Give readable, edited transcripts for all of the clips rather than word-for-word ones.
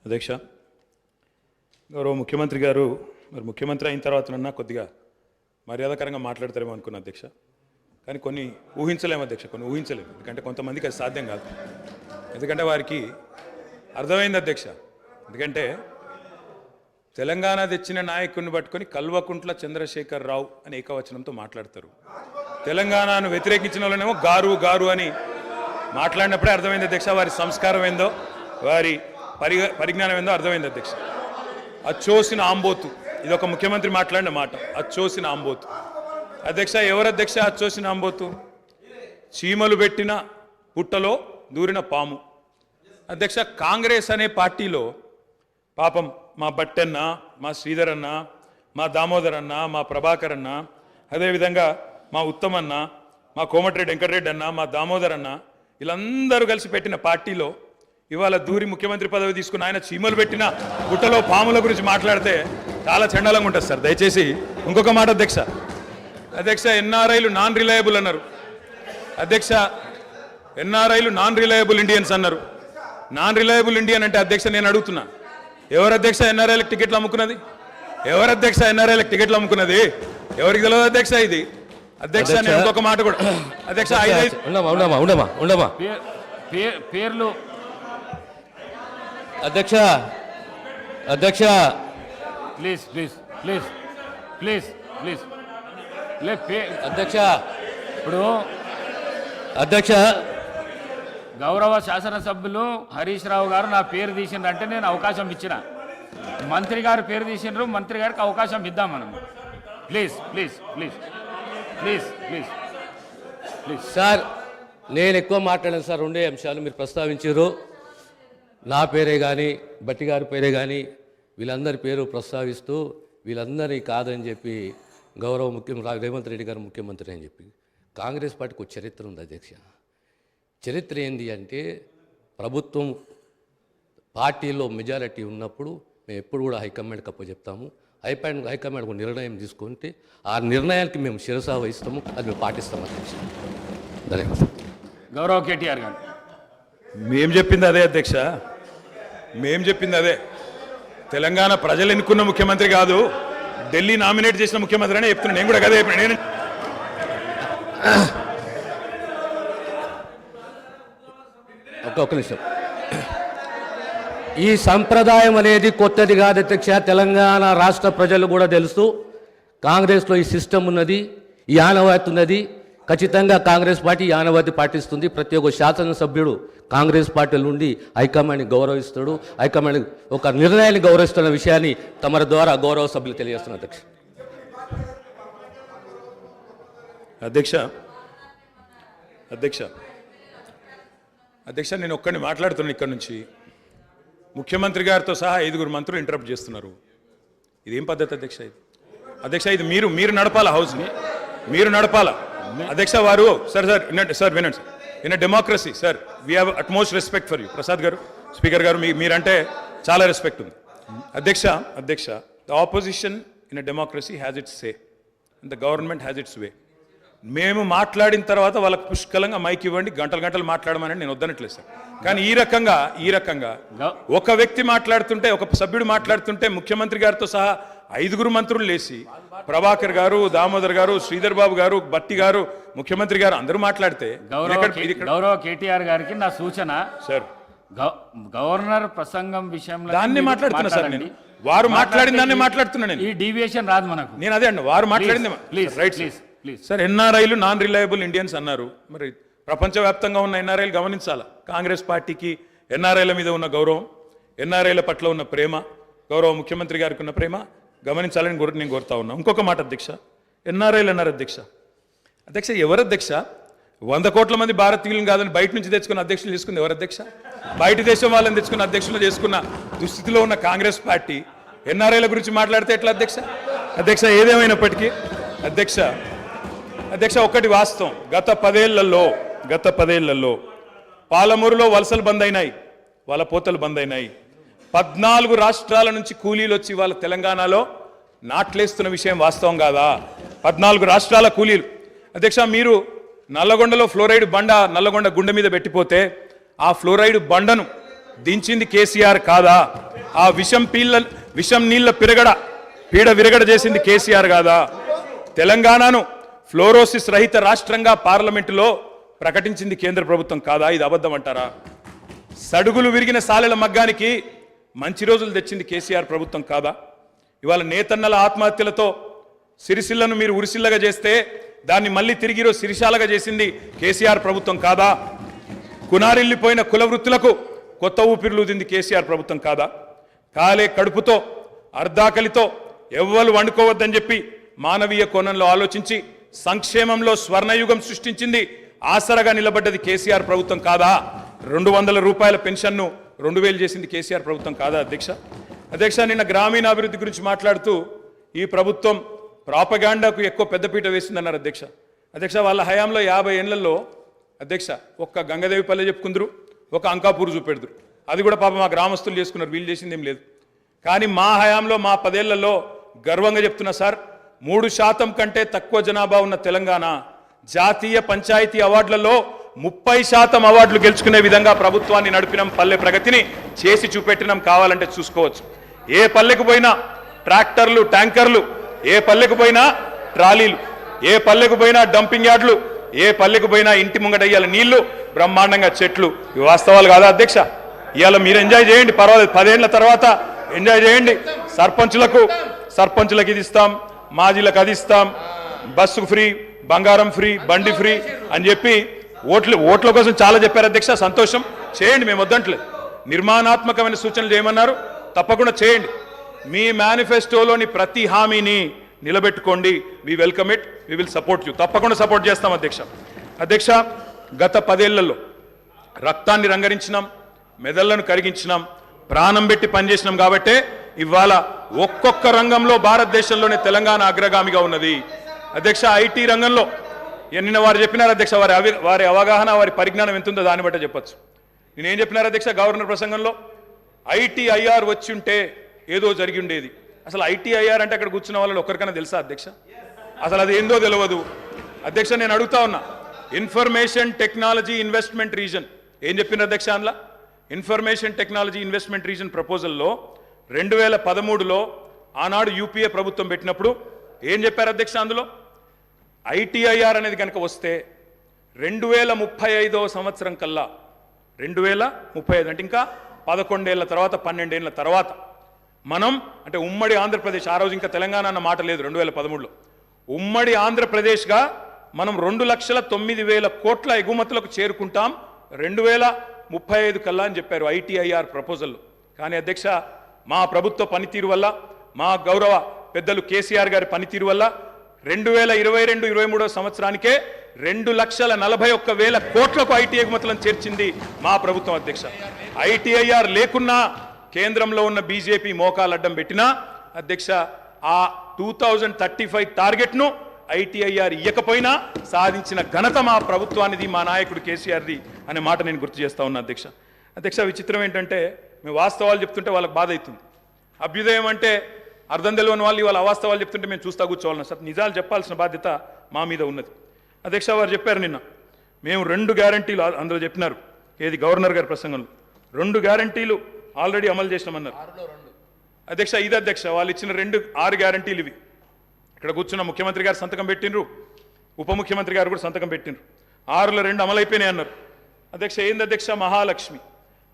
అధ్యక్ష, గౌరవ ముఖ్యమంత్రి గారు మరి ముఖ్యమంత్రి అయిన తర్వాతనన్నా కొద్దిగా మర్యాదకరంగా మాట్లాడతారేమో అనుకున్నా అధ్యక్ష. కానీ కొన్ని ఊహించలేము అధ్యక్ష, కొన్ని ఊహించలేము. ఎందుకంటే కొంతమందికి అది సాధ్యం కాదు. ఎందుకంటే వారికి అర్థమైంది అధ్యక్ష. ఎందుకంటే తెలంగాణ తెచ్చిన నాయకుడిని పట్టుకొని కల్వకుంట్ల చంద్రశేఖర్ రావు అని ఏకవచనంతో మాట్లాడతారు. తెలంగాణను వ్యతిరేకించిన వాళ్ళనేమో గారు గారు అని మాట్లాడినప్పుడే అర్థమైంది అధ్యక్ష వారి సంస్కారం ఏందో, వారి పరిజ్ఞానం ఏందో అర్థమైంది అధ్యక్ష. అచ్చోసిన ఆంబోతు, ఇది ఒక ముఖ్యమంత్రి మాట్లాడిన మాట. అచ్చోసిన ఆంబోతు అధ్యక్ష. ఎవరు అధ్యక్ష అచ్చోసిన ఆంబోతు? చీమలు పెట్టిన పుట్టలో దూరిన పాము అధ్యక్ష. కాంగ్రెస్ అనే పార్టీలో పాపం మా బట్టన్న, మా శ్రీధర్ అన్న, మా దామోదర్ అన్న, మా ప్రభాకర్ అన్న, అదేవిధంగా మా ఉత్తమన్న, మా కోమటిరెడ్డి వెంకటరెడ్డి అన్న, మా దామోదర్ అన్న, వీళ్ళందరూ కలిసి పెట్టిన పార్టీలో ఇవాళ దూరి ముఖ్యమంత్రి పదవి తీసుకుని ఆయన చీమలు పెట్టిన గుట్టలో పాముల గురించి మాట్లాడితే చాలా చండాలంగా ఉంటుంది సార్. దయచేసి ఇంకొక మాట అధ్యక్ష. అధ్యక్ష, ఎన్ఆర్ఐలు నాన్ రిలయబుల్ అన్నారు అధ్యక్ష. ఎన్ఆర్ఐలు నాన్ రిలయబుల్ ఇండియన్స్ అన్నారు. నాన్ రిలయబుల్ ఇండియన్ అంటే అధ్యక్ష నేను అడుగుతున్నా, ఎవరు అధ్యక్ష ఎన్ఆర్ఐలకు టికెట్లు అమ్ముకున్నది? ఎవరు అధ్యక్ష ఎన్ఆర్ఐలకు టికెట్లు అమ్ముకున్నది? ఎవరికి తెలియదు అధ్యక్ష ఇది? అధ్యక్ష నేను ఇంకొక మాట కూడా అధ్యక్ష, పేర్లు అధ్యక్ష అధ్యక్ష please please please please please అధ్యక్ష ఇప్పుడు అధ్యక్ష గౌరవ శాసనసభ్యులు హరీష్ రావు గారు నా పేరు తీసిండ్రంటే నేను అవకాశం ఇచ్చిన. మంత్రి గారు పేరు తీసిండ్రు, మంత్రి గారికి అవకాశం ఇద్దాం మనం. Please please please please please please sir, నేను ఎక్కువ మాట్లాడాను సార్. రెండే అంశాలు మీరు ప్రస్తావించారు. నా పేరే కానీ బట్టి గారి పేరే కానీ వీళ్ళందరి పేరు ప్రస్తావిస్తూ వీళ్ళందరినీ కాదని చెప్పి గౌరవ రేవంత్ రెడ్డి గారు ముఖ్యమంత్రి అని చెప్పి కాంగ్రెస్ పార్టీకి ఒక చరిత్ర ఉంది అధ్యక్ష. చరిత్ర ఏంది అంటే ప్రభుత్వం పార్టీలో మెజారిటీ ఉన్నప్పుడు మేము ఎప్పుడు కూడా హైకమాండ్కి అప్పచెప్తాము. హైకమాండ్ ఒక నిర్ణయం తీసుకుంటే ఆ నిర్ణయానికి మేము శిరసా వహిస్తాము, అది మేము పాటిస్తాము అధ్యక్ష. ధన్యవాదాలు. గౌరవ కేటీఆర్ గారు. మేం చెప్పింది అదే అధ్యక్ష, మేం చెప్పింది అదే. తెలంగాణ ప్రజలు ఎన్నుకున్న ముఖ్యమంత్రి కాదు, ఢిల్లీ నామినేట్ చేసిన ముఖ్యమంత్రి అని చెప్తున్నాను. నేను కూడా కదే చెప్పిన. నేను ఒక్క నిమిషం. ఈ సంప్రదాయం అనేది కొత్తది కాదు అధ్యక్ష. తెలంగాణ రాష్ట్ర ప్రజలు కూడా తెలుసు. కాంగ్రెస్లో ఈ సిస్టమ్ ఉన్నది, ఈ ఆనవాయితీ ఉన్నది. ఖచ్చితంగా కాంగ్రెస్ పార్టీ ఆనవాయితీ పాటిస్తుంది. ప్రతి ఒక్క శాసనసభ్యుడు కాంగ్రెస్ పార్టీ నుండి హైకమాండ్ని గౌరవిస్తాడు, హైకమాండ్ ఒక నిర్ణయాన్ని గౌరవిస్తున్న విషయాన్ని తమ ద్వారా గౌరవ సభ్యులు తెలియజేస్తున్నారు అధ్యక్ష. అధ్యక్ష అధ్యక్ష అధ్యక్ష నేను ఒక్కడిని మాట్లాడుతున్నాను ఇక్కడ నుంచి. ముఖ్యమంత్రి గారితో సహా 5 మంత్రులు ఇంటరప్ట్ చేస్తున్నారు. ఇదేం పద్ధతి అధ్యక్ష? ఇది అధ్యక్ష, ఇది మీరు నడపాలా, హౌస్ని మీరు నడపాలా అధ్యక్ష. వారు సార్ వినండి sir. In a democracy sir, we have utmost respect for you. Prasad garu, speaker garu, మీరంటే చాలా రెస్పెక్ట్ ఉంది అధ్యక్ష. అధ్యక్ష, the opposition in a democracy has its say and the government has its way. మేము మాట్లాడిన తర్వాత వాళ్ళకు పుష్కలంగా మైక్ ఇవ్వండి, గంటలు మాట్లాడమని నేను వద్దనట్లేదు సార్. కానీ ఈ రకంగా ఒక వ్యక్తి మాట్లాడుతుంటే, ఒక సభ్యుడు మాట్లాడుతుంటే ముఖ్యమంత్రి గారితో సహా 5 మంత్రులు లేచి ప్రభాకర్ గారు, దామోదర్ గారు, శ్రీధర్ బాబు గారు, బట్టి గారు, ముఖ్యమంత్రి గారు అందరూ మాట్లాడితే గౌరవ కేటీఆర్ గారికి నా సూచన సార్, గవర్నర్ ప్రసంగం విషయంలో దాన్ని మాట్లాడుతున్నా సార్. నేను వారు మాట్లాడిన దాన్ని మాట్లాడుతున్నా. నేను ఈ డీవియేషన్ రాదు మనకు. నేను అదే అండి, వారు మాట్లాడింది రైట్ సార్. ఎన్ఆర్ఐలు నాన్ రిలయబుల్ ఇండియన్స్ అన్నారు. మరి ప్రపంచవ్యాప్తంగా ఉన్న ఎన్ఆర్ఐలు గమనించాలా. కాంగ్రెస్ పార్టీకి ఎన్ఆర్ఐల మీద ఉన్న గౌరవం, ఎన్ఆర్ఐల పట్ల ఉన్న ప్రేమ, గౌరవ ముఖ్యమంత్రి గారికి ఉన్న ప్రేమ గమనించాలని నేను కోరుతా ఉన్నా. ఇంకొక మాట అధ్యక్ష, ఎన్ఆర్ఐలు అన్నారు అధ్యక్ష. అధ్యక్ష, ఎవరు అధ్యక్ష? 100 కోట్ల మంది భారతీయులను కాదని బయట నుంచి తెచ్చుకున్న అధ్యక్షులు చేసుకుంది ఎవరు అధ్యక్ష? బయట దేశం వాళ్ళని తెచ్చుకున్న అధ్యక్షులు చేసుకున్న దుస్థితిలో ఉన్న కాంగ్రెస్ పార్టీ ఎన్ఆర్ఐల గురించి మాట్లాడితే ఎట్లా అధ్యక్ష? అధ్యక్ష, ఏదేమైనప్పటికీ అధ్యక్ష ఒకటి వాస్తవం, గత 10 ఏళ్లలో పాలమూరులో వలసలు బంద్ అయినాయి, వలపోతలు బంద్ అయినాయి. 14 రాష్ట్రాల నుంచి కూలీలు వచ్చి వాళ్ళ తెలంగాణలో నాట్లేస్తున్న విషయం వాస్తవం కాదా? 14 రాష్ట్రాల కూలీలు అధ్యక్ష. మీరు నల్లగొండలో ఫ్లోరైడ్ బండ నల్లగొండ గుండె మీద పెట్టిపోతే ఆ ఫ్లోరైడ్ బండను దించింది కేసీఆర్ కాదా? ఆ విషం నీళ్ళ పీడ విరగడ చేసింది కేసీఆర్ కాదా? తెలంగాణను ఫ్లోరోసిస్ రహిత రాష్ట్రంగా పార్లమెంటులో ప్రకటించింది కేంద్ర ప్రభుత్వం కాదా? ఇది అబద్ధం అంటారా? సడుగులు విరిగిన సాలెల మగ్గానికి మంచి రోజులు తెచ్చింది కేసీఆర్ ప్రభుత్వం కాదా? ఇవాళ నేతన్నల ఆత్మహత్యలతో సిరిసిల్లను మీరు ఉరిసిల్లగా చేస్తే దాన్ని మళ్ళీ తిరిగి సిరిశాలగా చేసింది కేసీఆర్ ప్రభుత్వం కాదా? కునారిల్లిపోయిన కుల వృత్తులకు కొత్త ఊపిరులుదింది కేసీఆర్ ప్రభుత్వం కాదా? కాలే కడుపుతో అర్ధాకలితో ఎవ్వరు వండుకోవద్దని చెప్పి మానవీయ కోణంలో ఆలోచించి సంక్షేమంలో స్వర్ణయుగం సృష్టించింది, ఆసరగా నిలబడ్డది కేసీఆర్ ప్రభుత్వం కాదా? 200 రూపాయల పెన్షన్ను 2000 చేసింది కేసీఆర్ ప్రభుత్వం కాదా? అధ్యక్ష నిన్న గ్రామీణాభివృద్ధి గురించి మాట్లాడుతూ ఈ ప్రభుత్వం ప్రాపగాండాకు ఎక్కువ పెద్దపీట వేసిందన్నారు అధ్యక్ష వాళ్ళ హయాంలో 50 ఏళ్లలో అధ్యక్ష ఒక్క గంగదేవిపల్లె చెప్పుకుందరు, ఒక అంకాపూర్ చూపెడుదురు. అది కూడా పాప మా గ్రామస్తులు చేసుకున్నారు, వీళ్ళు చేసింది ఏం లేదు. కానీ మా హయాంలో మా 10 ఏళ్లలో గర్వంగా చెప్తున్నా సార్, 3% కంటే తక్కువ జనాభా ఉన్న తెలంగాణ జాతీయ పంచాయతీ అవార్డులలో 30% అవార్డులు గెలుచుకునే విధంగా ప్రభుత్వాన్ని నడిపినాం, పల్లె ప్రగతిని చేసి చూపెట్టినాం. కావాలంటే చూసుకోవచ్చు. ఏ పల్లెకు పోయినా ట్రాక్టర్లు, ట్యాంకర్లు, ఏ పల్లెకు పోయినా ట్రాలీలు, ఏ పల్లెకు పోయినా డంపింగ్ యార్డులు, ఏ పల్లెకు పోయినా ఇంటి ముంగటయ్యాల నీళ్లు, బ్రహ్మాండంగా చెట్లు. ఇవి వాస్తవాలు కాదా అధ్యక్ష? ఇవాళ మీరు ఎంజాయ్ చేయండి, పర్వాలేదు. 10 ఏళ్ల తర్వాత ఎంజాయ్ చేయండి. సర్పంచులకు ఇది ఇస్తాం, మాజీలకు అది ఇస్తాం, బస్సు ఫ్రీ, బంగారం ఫ్రీ, బండి ఫ్రీ అని చెప్పి ఓట్ల కోసం చాలా చెప్పారు అధ్యక్ష. సంతోషం, చేయండి, మేము వద్దంటలేదు. నిర్మాణాత్మకమైన సూచనలు చేయమన్నారు, తప్పకుండా చేయండి. మీ మేనిఫెస్టోలోని ప్రతి హామీని నిలబెట్టుకోండి. We welcome it, we will support you. తప్పకుండా సపోర్ట్ చేస్తాం అధ్యక్ష. గత 10 ఏళ్లలో రక్తాన్ని రంగరించినాం, మెదళ్లను కరిగించినాం, ప్రాణం పెట్టి పనిచేసినాం. కాబట్టే ఇవాళ ఒక్కొక్క రంగంలో భారతదేశంలోనే తెలంగాణ అగ్రగామిగా ఉన్నది అధ్యక్ష. ఐటీ రంగంలో నిన్న వారు చెప్పినారు అధ్యక్ష, వారి అవగాహన, వారి పరిజ్ఞానం ఎంతుందో దాన్ని బట్టే చెప్పచ్చు. నేనేం చెప్పినారు అధ్యక్ష గవర్నర్ ప్రసంగంలో? ఐటీఐఆర్ వచ్చి ఉంటే ఏదో జరిగి ఉండేది. అసలు ఐటీఐఆర్ అంటే అక్కడ కూర్చున్న వాళ్ళు ఒక్కరికైనా తెలుసా అధ్యక్ష? అసలు అది ఏందో తెలియదు అధ్యక్ష. నేను అడుగుతా ఉన్నా, ఇన్ఫర్మేషన్ టెక్నాలజీ ఇన్వెస్ట్మెంట్ రీజన్ ఏం చెప్పిన అధ్యక్ష? అందులో ఇన్ఫర్మేషన్ టెక్నాలజీ ఇన్వెస్ట్మెంట్ రీజన్ ప్రపోజల్లో 2013లో ఆనాడు యూపీఏ ప్రభుత్వం పెట్టినప్పుడు ఏం చెప్పారు అధ్యక్ష? అందులో ఐటీఐఆర్ అనేది కనుక వస్తే 2035వ సంవత్సరం కల్లా, 2035 అంటే ఇంకా 11 ఏళ్ల తర్వాత, 12 ఏళ్ల తర్వాత మనం అంటే ఉమ్మడి ఆంధ్రప్రదేశ్, ఆ రోజు ఇంకా తెలంగాణ అన్న మాట లేదు 2013లో, ఉమ్మడి ఆంధ్రప్రదేశ్గా మనం 2,09,000 కోట్ల ఎగుమతులకు చేరుకుంటాం 2035 కల్లా అని చెప్పారు ఐటీఐఆర్ ప్రపోజల్లో. కానీ అధ్యక్ష మా ప్రభుత్వ పనితీరు వల్ల, మా గౌరవ పెద్దలు కేసీఆర్ గారి పనితీరు వల్ల 2022-23 సంవత్సరానికే 2,41,000 కోట్లకు ఐటీ ఎగుమతులను చేర్చింది మా ప్రభుత్వం అధ్యక్ష. ఐటీఐఆర్ లేకున్నా కేంద్రంలో ఉన్న బీజేపీ మోకాలు అడ్డం పెట్టినా అధ్యక్ష ఆ 2035 టార్గెట్ను ఐటీఐఆర్ ఇయ్యకపోయినా సాధించిన ఘనత మా ప్రభుత్వానిది, మా నాయకుడు కేసీఆర్ది అనే మాట నేను గుర్తు చేస్తా ఉన్నా అధ్యక్ష. విచిత్రం ఏంటంటే మేము వాస్తవాలు చెప్తుంటే వాళ్ళకి బాధ అవుతుంది. అభ్యుదయం అంటే అర్థం తెలియని వాళ్ళు ఇవాళ అవాస్తవాలు చెప్తుంటే మేము చూస్తా కూర్చోవాలన్నా సార్, నిజాలు చెప్పాల్సిన బాధ్యత మా మీద ఉన్నది అధ్యక్ష. వారు చెప్పారు నిన్న మేము 2 గ్యారంటీలు అందులో చెప్పినారు, ఏది గవర్నర్ గారి ప్రసంగంలో 2 గ్యారంటీలు ఆల్రెడీ అమలు చేసినామన్నారు అధ్యక్ష. ఇది అధ్యక్ష వాళ్ళు ఇచ్చిన 6 గ్యారంటీలు ఇవి. ఇక్కడ కూర్చున్న ముఖ్యమంత్రి గారు సంతకం పెట్టినరు, ఉప ముఖ్యమంత్రి గారు కూడా సంతకం పెట్టినరు. 6లో 2 అమలైపోయినాయి అన్నారు అధ్యక్ష. ఏంది అధ్యక్ష?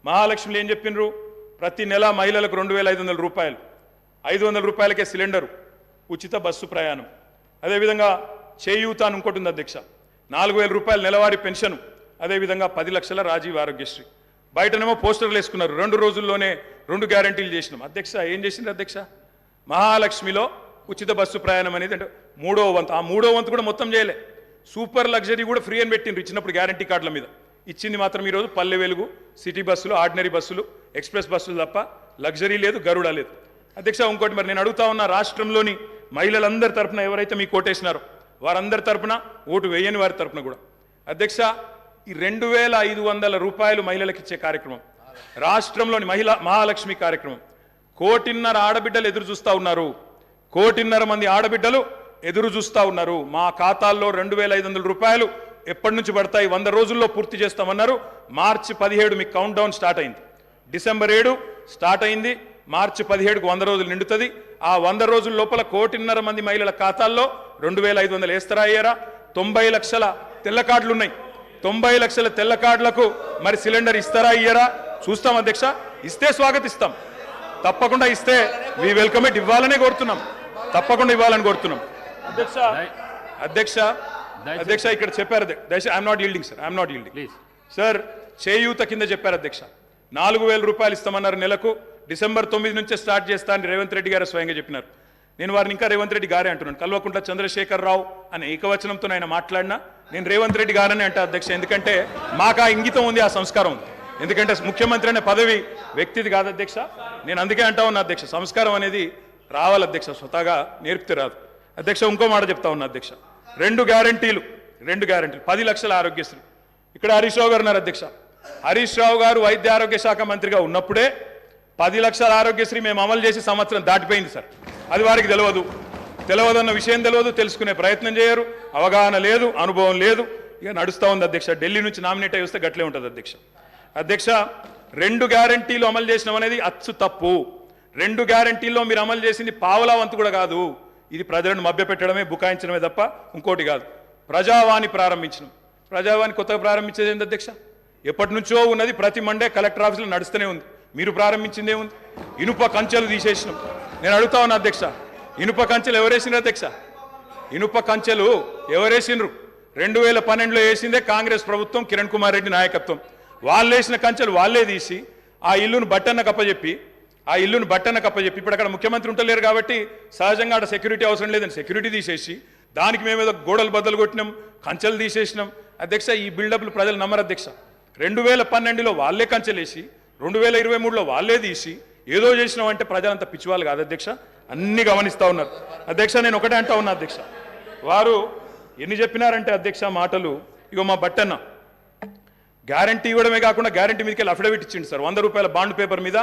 మహాలక్ష్మిలో ఏం చెప్పినరు? ప్రతి నెల మహిళలకు 2,500 రూపాయలు, 500 రూపాయలకే సిలిండరు, ఉచిత బస్సు ప్రయాణం. అదేవిధంగా చేయూత అని ఇంకోటి ఉంది అధ్యక్ష, 4,000 రూపాయలు నెలవారీ పెన్షన్, అదేవిధంగా 10 లక్షల రాజీవ్ ఆరోగ్యశ్రీ. బయటనేమో పోస్టర్లు వేసుకున్నారు. 2 రోజుల్లోనే 2 గ్యారంటీలు చేసినాం అధ్యక్ష. ఏం చేసింది అధ్యక్ష? మహాలక్ష్మిలో ఉచిత బస్సు ప్రయాణం అనేది అంటే 3వ వంతు, ఆ 3వ వంతు కూడా మొత్తం చేయలే. సూపర్ లగ్జరీ కూడా ఫ్రీ అని పెట్టిండ్రు ఇచ్చినప్పుడు గ్యారంటీ కార్డుల మీద. ఇచ్చింది మాత్రం ఈరోజు పల్లె వెలుగు, సిటీ బస్సులు, ఆర్డినరీ బస్సులు, ఎక్స్ప్రెస్ బస్సులు తప్ప లగ్జరీ లేదు, గరుడ లేదు అధ్యక్ష. ఇంకోటి మరి నేను అడుగుతా ఉన్నా, రాష్ట్రంలోని మహిళలందరి తరపున ఎవరైతే మీకు ఓటేసినారో వారందరి తరపున, ఓటు వేయని వారి తరపున కూడా అధ్యక్ష ఈ 2,500 రూపాయలు మహిళలకు ఇచ్చే కార్యక్రమం, రాష్ట్రంలోని మహాలక్ష్మి కార్యక్రమం 1,500,000 ఆడబిడ్డలు ఎదురు చూస్తూ ఉన్నారు. 1,500,000 మంది ఆడబిడ్డలు ఎదురు చూస్తూ ఉన్నారు. మా ఖాతాల్లో 2,500 రూపాయలు ఎప్పటి నుంచి పడతాయి? 100 రోజుల్లో పూర్తి చేస్తామన్నారు. మార్చి 17 మీకు కౌంట్ డౌన్ స్టార్ట్ అయింది, డిసెంబర్ 7 స్టార్ట్ అయింది, మార్చి 17కు 100 రోజులు నిండుతుంది. ఆ 100 రోజుల లోపల 1.5 కోటి మంది మహిళల ఖాతాల్లో 2500 వేస్తారా అయ్యారా? 90 లక్షల తెల్ల కార్డులు ఉన్నాయి. 90 లక్షల తెల్ల కార్డులకు మరి సిలిండర్ ఇస్తారా ఇయ్యరా? చూస్తాం అధ్యక్ష. ఇస్తే స్వాగతిస్తాం, తప్పకుండా ఇస్తే వి వెల్కమ్ ఇట్. ఇవ్వాలనే కోరుతున్నాం, తప్పకుండా ఇవ్వాలని కోరుతున్నాం. అధ్యక్ష అధ్యక్ష అధ్యక్ష ఇక్కడ చెప్పారు దయచేసి I'm not yielding sir, I'm not yielding please sir. చేయూత కింద చెప్పారు అధ్యక్ష, 4000 రూపాయలు ఇస్తామన్నారు నెలకు. డిసెంబర్ 9 నుంచే స్టార్ట్ చేస్తా అని రేవంత్ రెడ్డి గారు స్వయంగా చెప్పినారు. నేను వారిని ఇంకా రేవంత్ రెడ్డి గారే అంటున్నాను. కల్వకుంట్ల చంద్రశేఖర్ రావు అనే ఏకవచనంతో ఆయన మాట్లాడినా నేను రేవంత్ రెడ్డి గారని అంటా అధ్యక్ష. ఎందుకంటే మాకు ఆ ఇంగితం ఉంది, ఆ సంస్కారం ఉంది. ఎందుకంటే ముఖ్యమంత్రి అనే పదవి వ్యక్తిది కాదు అధ్యక్ష. నేను అందుకే అంటా ఉన్నా అధ్యక్ష, సంస్కారం అనేది రావాలి అధ్యక్ష, స్వతహాగా నేర్పితే రాదు అధ్యక్ష. ఇంకో మాట చెప్తా ఉన్నా అధ్యక్ష, 2 గ్యారంటీలు 10 లక్షల ఆరోగ్యశ్రీ. ఇక్కడ హరీష్ రావు గారు ఉన్నారు అధ్యక్ష. హరీష్ రావు గారు వైద్య ఆరోగ్య శాఖ మంత్రిగా ఉన్నప్పుడే 10 లక్షల ఆరోగ్యశ్రీ మేము అమలు చేసి సంవత్సరం దాటిపోయింది సార్. అది వారికి తెలియదన్న విషయం తెలియదు, తెలుసుకునే ప్రయత్నం చేయరు, అవగాహన లేదు, అనుభవం లేదు. ఇక నడుస్తూ ఉంది అధ్యక్ష. ఢిల్లీ నుంచి నామినేట్ అయి వస్తే గట్లే ఉంటుంది అధ్యక్ష. అధ్యక్ష 2 గ్యారంటీలు అమలు చేసినాం అనేది అచ్చు తప్పు. 2 గ్యారంటీల్లో మీరు అమలు చేసింది పావలా వంతు కూడా కాదు. ఇది ప్రజలను మభ్యపెట్టడమే, బుకాయించడమే తప్ప ఇంకోటి కాదు. ప్రజావాణి ప్రారంభించినాం. ప్రజావాణి కొత్తగా ప్రారంభించేది ఏంటి అధ్యక్ష? ఎప్పటి నుంచో ఉన్నది, ప్రతి మండే కలెక్టర్ ఆఫీసులో నడుస్తూనే ఉంది. మీరు ప్రారంభించిందే ఉంది. ఇనుప కంచెలు తీసేసినాం. నేను అడుగుతా ఉన్నా అధ్యక్ష, ఇనుప కంచెలు ఎవరేసినారు అధ్యక్ష? ఇనుప కంచెలు ఎవరేసినరు? 2012లో వేసిందే కాంగ్రెస్ ప్రభుత్వం, కిరణ్ కుమార్ రెడ్డి నాయకత్వం. వాళ్ళు వేసిన కంచెలు వాళ్ళే తీసి ఆ ఇల్లును బట్టన్న కప్పచెప్పి ఇప్పుడు అక్కడ ముఖ్యమంత్రి ఉంటలేరు కాబట్టి సహజంగా అక్కడ సెక్యూరిటీ అవసరం లేదని సెక్యూరిటీ తీసేసి దానికి మేమేదో గోడలు బద్దలు కొట్టినాం, కంచెలు తీసేసినాం. అధ్యక్ష ఈ బిల్డప్లు ప్రజలు నమ్మరు అధ్యక్ష. 2012లో వాళ్ళే కంచెలేసి 2023లో వాళ్ళే తీసి ఏదో చేసినాం అంటే ప్రజలంతా పిచ్చివాళ్ళు కాదు అధ్యక్ష, అన్ని గమనిస్తూ ఉన్నారు అధ్యక్ష. నేను ఒకటే అంటా ఉన్నా అధ్యక్ష, వారు ఎన్ని చెప్పినారంటే అధ్యక్ష మాటలు. ఇగో మా బట్టన్న గ్యారంటీ ఇవ్వడమే కాకుండా గ్యారంటీ మీదకి వెళ్ళి అఫిడవిట్ ఇచ్చిండు సార్. 100 రూపాయల బాండ్ పేపర్ మీద